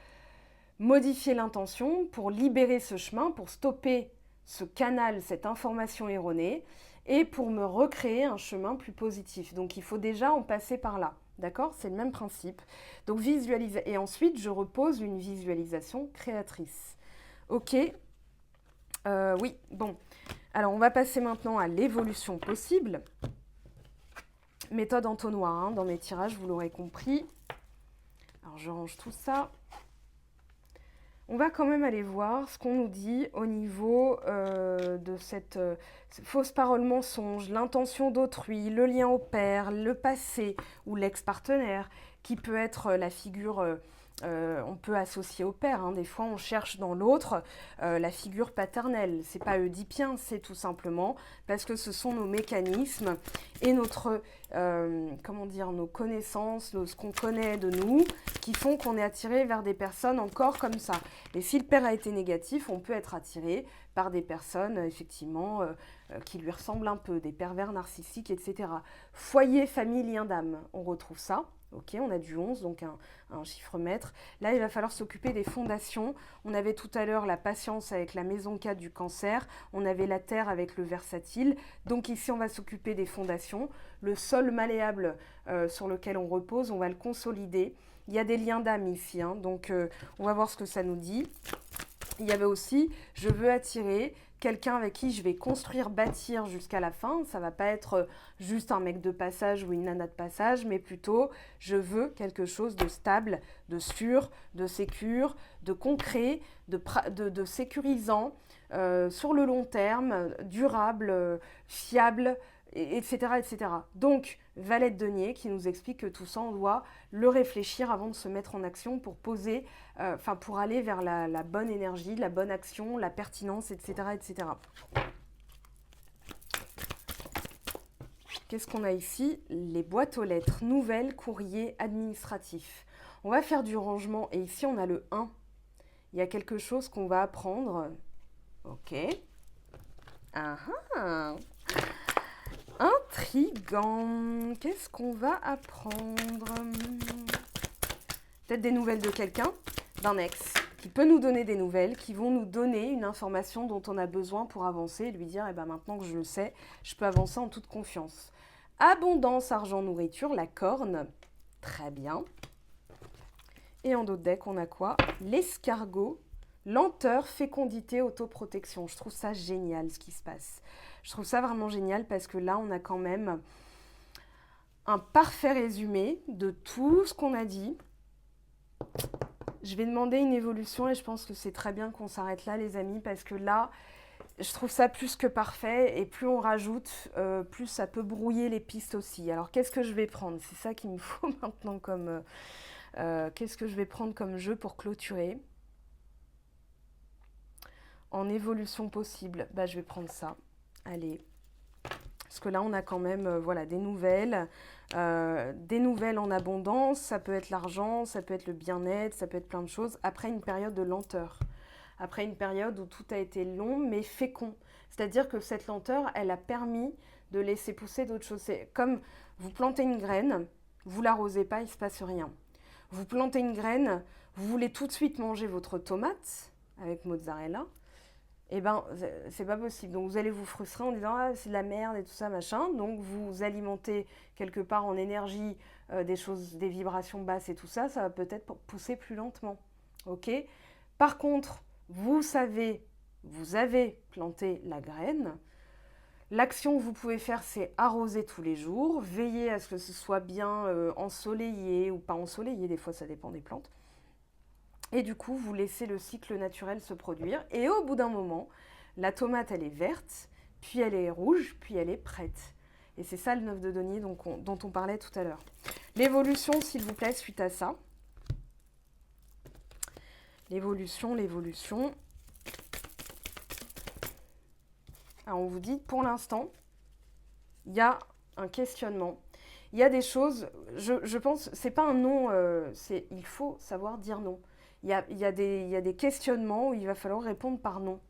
modifier l'intention, pour libérer ce chemin, pour stopper ce canal, cette information erronée, et pour me recréer un chemin plus positif. Donc il faut déjà en passer par là, d'accord? C'est le même principe. Donc visualiser, et ensuite je repose une visualisation créatrice. Ok, oui, bon. Alors, on va passer maintenant à l'évolution possible. Méthode entonnoir, hein, dans mes tirages, vous l'aurez compris. Alors, je range tout ça. On va quand même aller voir ce qu'on nous dit au niveau de cette fausse parole mensonge, l'intention d'autrui, le lien au père, le passé ou l'ex-partenaire, qui peut être la figure... on peut associer au père, hein. Des fois on cherche dans l'autre la figure paternelle. C'est pas oedipien, c'est tout simplement parce que ce sont nos mécanismes et notre, comment dire, nos connaissances, ce qu'on connaît de nous, qui font qu'on est attiré vers des personnes encore comme ça. Et si le père a été négatif, on peut être attiré par des personnes effectivement qui lui ressemblent un peu, des pervers narcissiques, etc. Foyer, famille, lien d'âme, on retrouve ça. Ok, on a du 11, donc un chiffre maître. Là, il va falloir s'occuper des fondations. On avait tout à l'heure la patience avec la maison 4 du cancer. On avait la terre avec le versatile. Donc ici, on va s'occuper des fondations. Le sol malléable sur lequel on repose, on va le consolider. Il y a des liens d'âme ici, hein, donc on va voir ce que ça nous dit. Il y avait aussi, je veux attirer quelqu'un avec qui je vais construire, bâtir jusqu'à la fin. Ça ne va pas être juste un mec de passage ou une nana de passage, mais plutôt, je veux quelque chose de stable, de sûr, de sécure, de concret, de sécurisant, sur le long terme, durable, fiable, etc., etc. Donc, Valette Denier qui nous explique que tout ça, on doit le réfléchir avant de se mettre en action pour poser, pour aller vers la bonne énergie, la bonne action, la pertinence, etc., etc. Qu'est-ce qu'on a ici? Les boîtes aux lettres, nouvelles, courrier, administratif. On va faire du rangement et ici, on a le 1. Il y a quelque chose qu'on va apprendre. Ok. Ah ah. Intriguant. Qu'est-ce qu'on va apprendre? Peut-être des nouvelles de quelqu'un, d'un ex, qui peut nous donner des nouvelles, qui vont nous donner une information dont on a besoin pour avancer et lui dire, eh ben, maintenant que je le sais, je peux avancer en toute confiance. Abondance, argent, nourriture, la corne. Très bien. Et en d'autres decks, on a quoi? L'escargot. Lenteur, fécondité, autoprotection. Je trouve ça génial ce qui se passe. Je trouve ça vraiment génial parce que là, on a quand même un parfait résumé de tout ce qu'on a dit. Je vais demander une évolution et je pense que c'est très bien qu'on s'arrête là, les amis, parce que là, je trouve ça plus que parfait et plus on rajoute, plus ça peut brouiller les pistes aussi. Alors, qu'est-ce que je vais prendre? C'est ça qu'il me faut maintenant comme... qu'est-ce que je vais prendre comme jeu pour clôturer? En évolution possible, je vais prendre ça. Allez. Parce que là, on a quand même voilà, des nouvelles en abondance. Ça peut être l'argent, ça peut être le bien-être, ça peut être plein de choses. Après une période de lenteur. Après une période où tout a été long mais fécond. C'est-à-dire que cette lenteur, elle a permis de laisser pousser d'autres choses. C'est comme vous plantez une graine, vous l'arrosez pas, il ne se passe rien. Vous plantez une graine, vous voulez tout de suite manger votre tomate avec mozzarella. Eh bien, c'est pas possible. Donc, vous allez vous frustrer en disant « Ah, c'est de la merde et tout ça, machin ». Donc, vous alimentez quelque part en énergie des choses, des vibrations basses et tout ça. Ça va peut-être pousser plus lentement. Ok. Par contre, vous savez, vous avez planté la graine. L'action que vous pouvez faire, c'est arroser tous les jours, veiller à ce que ce soit bien ensoleillé ou pas ensoleillé, des fois ça dépend des plantes. Et du coup, vous laissez le cycle naturel se produire. Et au bout d'un moment, la tomate, elle est verte, puis elle est rouge, puis elle est prête. Et c'est ça le 9 de denier dont on parlait tout à l'heure. L'évolution, s'il vous plaît, suite à ça. L'évolution. Alors on vous dit, pour l'instant, il y a un questionnement. Il y a des choses, je pense, c'est pas un non, il faut savoir dire non. Il y a des questionnements où il va falloir répondre par non.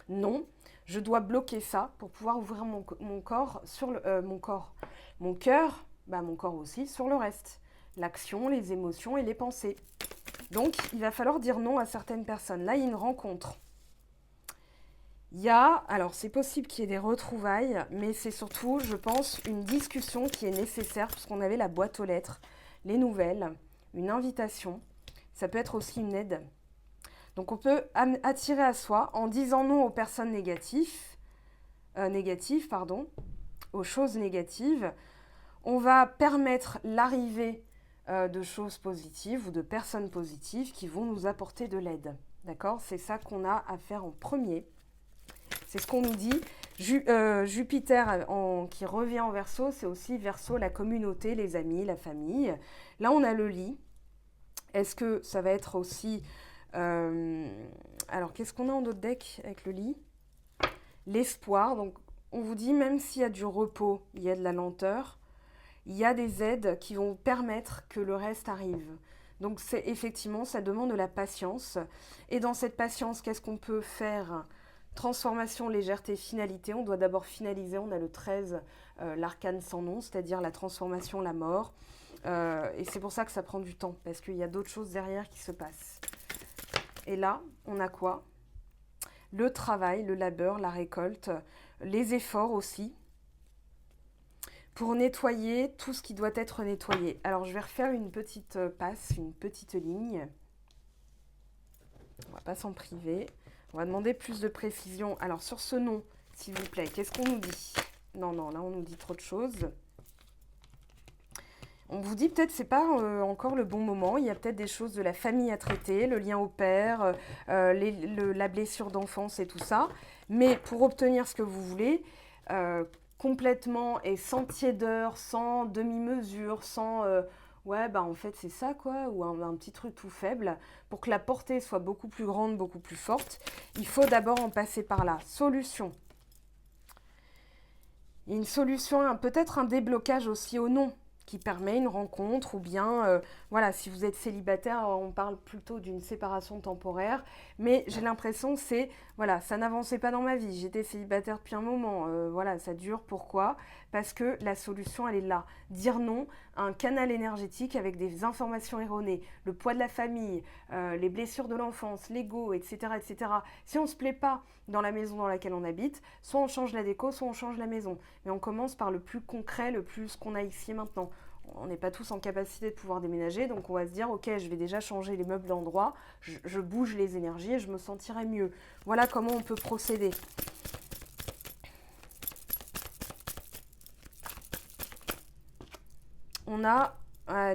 Non, je dois bloquer ça pour pouvoir ouvrir mon corps sur mon corps. Mon cœur, mon corps aussi, sur le reste. L'action, les émotions et les pensées. Donc, il va falloir dire non à certaines personnes. Là, il y a une rencontre. Il y a, alors c'est possible qu'il y ait des retrouvailles, mais c'est surtout, je pense, une discussion qui est nécessaire, puisqu'on avait la boîte aux lettres, les nouvelles, une invitation. Ça peut être aussi une aide. Donc on peut attirer à soi en disant non aux personnes négatives, aux choses négatives. On va permettre l'arrivée de choses positives ou de personnes positives qui vont nous apporter de l'aide. D'accord? C'est ça qu'on a à faire en premier. C'est ce qu'on nous dit. Jupiter qui revient en Verseau, c'est aussi Verseau, la communauté, les amis, la famille. Là, on a le lit. Est-ce que ça va être aussi... alors, qu'est-ce qu'on a en d'autres decks avec le lit? L'espoir. Donc, on vous dit, même s'il y a du repos, il y a de la lenteur, il y a des aides qui vont permettre que le reste arrive. Donc, c'est effectivement, ça demande de la patience. Et dans cette patience, qu'est-ce qu'on peut faire? Transformation, légèreté, finalité. On doit d'abord finaliser. On a le 13, l'arcane sans nom, c'est-à-dire la transformation, la mort. Et c'est pour ça que ça prend du temps, parce qu'il y a d'autres choses derrière qui se passent. Et là, on a quoi? Le travail, le labeur, la récolte, les efforts aussi, pour nettoyer tout ce qui doit être nettoyé. Alors, je vais refaire une petite passe, une petite ligne. On ne va pas s'en priver. On va demander plus de précision. Alors, sur ce nom, s'il vous plaît, qu'est-ce qu'on nous dit? Non, là, on nous dit trop de choses. On vous dit peut-être que ce n'est pas encore le bon moment. Il y a peut-être des choses de la famille à traiter, le lien au père, la blessure d'enfance et tout ça. Mais pour obtenir ce que vous voulez, complètement et sans tiédeur, sans demi-mesure, sans... en fait c'est ça quoi, ou un petit truc tout faible, pour que la portée soit beaucoup plus grande, beaucoup plus forte, il faut d'abord en passer par là. Solution. Une solution, peut-être un déblocage aussi au nom, qui permet une rencontre, ou bien, si vous êtes célibataire, on parle plutôt d'une séparation temporaire, mais j'ai l'impression que c'est, ça n'avançait pas dans ma vie, j'étais célibataire depuis un moment, ça dure, pourquoi? Parce que la solution, elle est là. Dire non à un canal énergétique avec des informations erronées, le poids de la famille, les blessures de l'enfance, l'ego, etc., etc. Si on ne se plaît pas dans la maison dans laquelle on habite, soit on change la déco, soit on change la maison. Mais on commence par le plus concret, le plus ce qu'on a ici et maintenant. On n'est pas tous en capacité de pouvoir déménager, donc on va se dire, ok, je vais déjà changer les meubles d'endroit, je bouge les énergies et je me sentirai mieux. Voilà comment on peut procéder. On a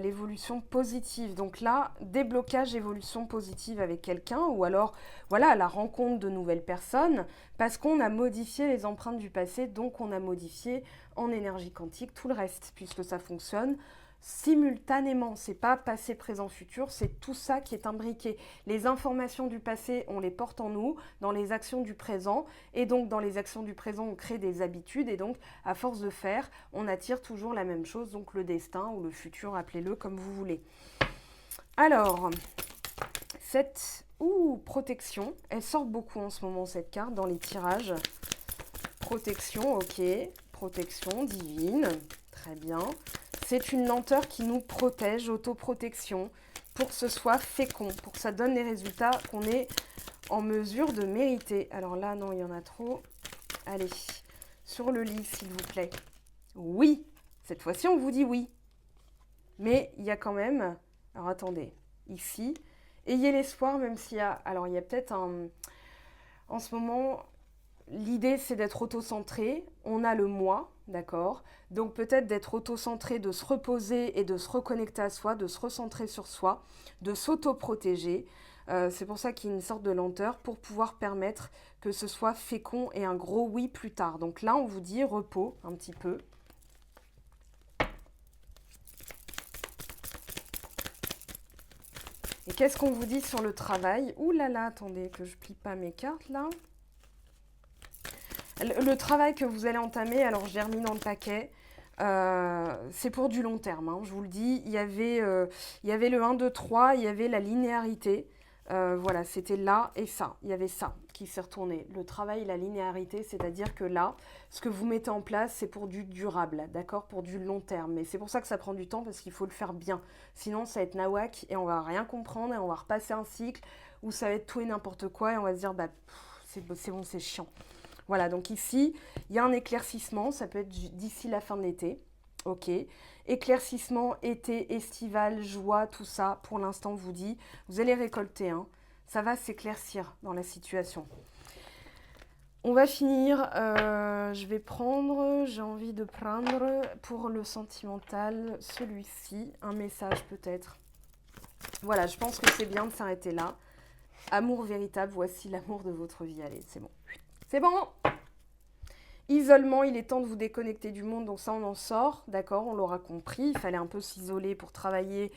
l'évolution positive. Donc là, déblocage, évolution positive avec quelqu'un, ou alors, la rencontre de nouvelles personnes, parce qu'on a modifié les empreintes du passé, donc on a modifié en énergie quantique tout le reste, puisque ça fonctionne simultanément. C'est pas passé, présent, futur, c'est tout ça qui est imbriqué. Les informations du passé, on les porte en nous, dans les actions du présent, et donc dans les actions du présent, on crée des habitudes, et donc à force de faire, on attire toujours la même chose, donc le destin ou le futur, appelez-le comme vous voulez. Alors, cette protection, elle sort beaucoup en ce moment, cette carte, dans les tirages. Protection, ok, protection divine, très bien. C'est une lenteur qui nous protège, autoprotection, pour que ce soit fécond, pour que ça donne les résultats qu'on est en mesure de mériter. Alors là, non, il y en a trop. Allez, sur le lit, s'il vous plaît. Oui, cette fois-ci, on vous dit oui. Mais il y a quand même... Alors attendez, ici, ayez l'espoir, même s'il y a... Alors il y a peut-être un... En ce moment, l'idée, c'est d'être auto-centré. On a le moi, d'accord? Donc peut-être d'être auto-centré, de se reposer et de se reconnecter à soi, de se recentrer sur soi, de s'auto-protéger. C'est pour ça qu'il y a une sorte de lenteur pour pouvoir permettre que ce soit fécond et un gros oui plus tard. Donc là, on vous dit repos un petit peu. Et qu'est-ce qu'on vous dit sur le travail? Ouh là là, attendez que je plie pas mes cartes là. Le travail que vous allez entamer, alors j'ai remis dans le paquet, c'est pour du long terme, hein, je vous le dis. Il y avait le 1, 2, 3, il y avait la linéarité. Voilà, c'était là et ça. Il y avait ça qui s'est retourné. Le travail, la linéarité, c'est-à-dire que là, ce que vous mettez en place, c'est pour du durable, d'accord? Pour du long terme. Mais c'est pour ça que ça prend du temps, parce qu'il faut le faire bien. Sinon, ça va être nawak et on va rien comprendre et on va repasser un cycle où ça va être tout et n'importe quoi et on va se dire, bah, c'est bon, c'est chiant. Voilà, donc ici, il y a un éclaircissement, ça peut être d'ici la fin de l'été. Ok, éclaircissement, été, estival, joie, tout ça, pour l'instant, vous dit, vous allez récolter, hein. Ça va s'éclaircir dans la situation. On va finir, j'ai envie de prendre pour le sentimental, celui-ci, un message peut-être. Voilà, je pense que c'est bien de s'arrêter là. Amour véritable, voici l'amour de votre vie. Allez, c'est bon. C'est bon! Isolement, il est temps de vous déconnecter du monde, donc ça on en sort, d'accord, on l'aura compris, il fallait un peu s'isoler pour travailler,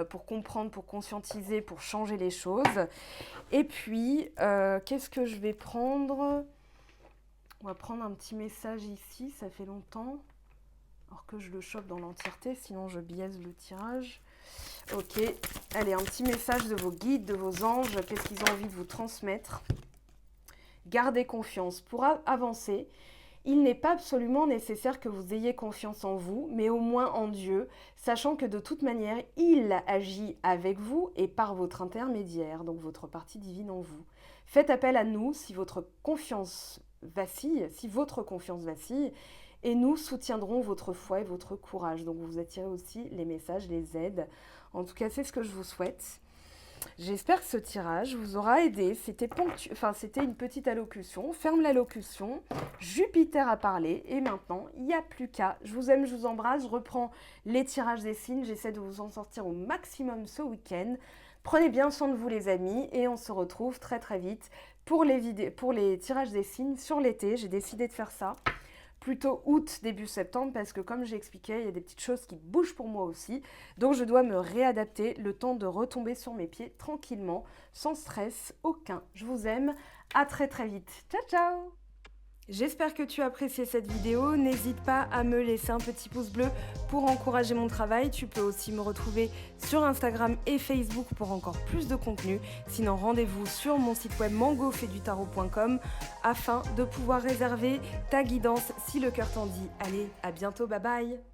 pour comprendre, pour conscientiser, pour changer les choses. Et puis, qu'est-ce que je vais prendre? On va prendre un petit message ici, ça fait longtemps, alors que je le chope dans l'entièreté, sinon je biaise le tirage. Ok, allez, un petit message de vos guides, de vos anges, qu'est-ce qu'ils ont envie de vous transmettre? Gardez confiance pour avancer. Il n'est pas absolument nécessaire que vous ayez confiance en vous, mais au moins en Dieu, sachant que de toute manière, il agit avec vous et par votre intermédiaire, donc votre partie divine en vous. Faites appel à nous si votre confiance vacille, et nous soutiendrons votre foi et votre courage. Donc vous attirez aussi les messages, les aides. En tout cas, c'est ce que je vous souhaite. J'espère que ce tirage vous aura aidé. C'était une petite allocution. On ferme l'allocution. Jupiter a parlé. Et maintenant, il n'y a plus qu'à. Je vous aime, je vous embrasse. Je reprends les tirages des signes. J'essaie de vous en sortir au maximum ce week-end. Prenez bien soin de vous les amis. Et on se retrouve très très vite pour les tirages des signes sur l'été. J'ai décidé de faire ça. Plutôt août, début septembre, parce que comme j'ai expliqué, il y a des petites choses qui bougent pour moi aussi. Donc je dois me réadapter, le temps de retomber sur mes pieds tranquillement, sans stress aucun. Je vous aime, à très très vite. Ciao ciao! J'espère que tu as apprécié cette vidéo. N'hésite pas à me laisser un petit pouce bleu pour encourager mon travail. Tu peux aussi me retrouver sur Instagram et Facebook pour encore plus de contenu. Sinon, rendez-vous sur mon site web mangofaidutarot.com afin de pouvoir réserver ta guidance si le cœur t'en dit. Allez, à bientôt, bye bye!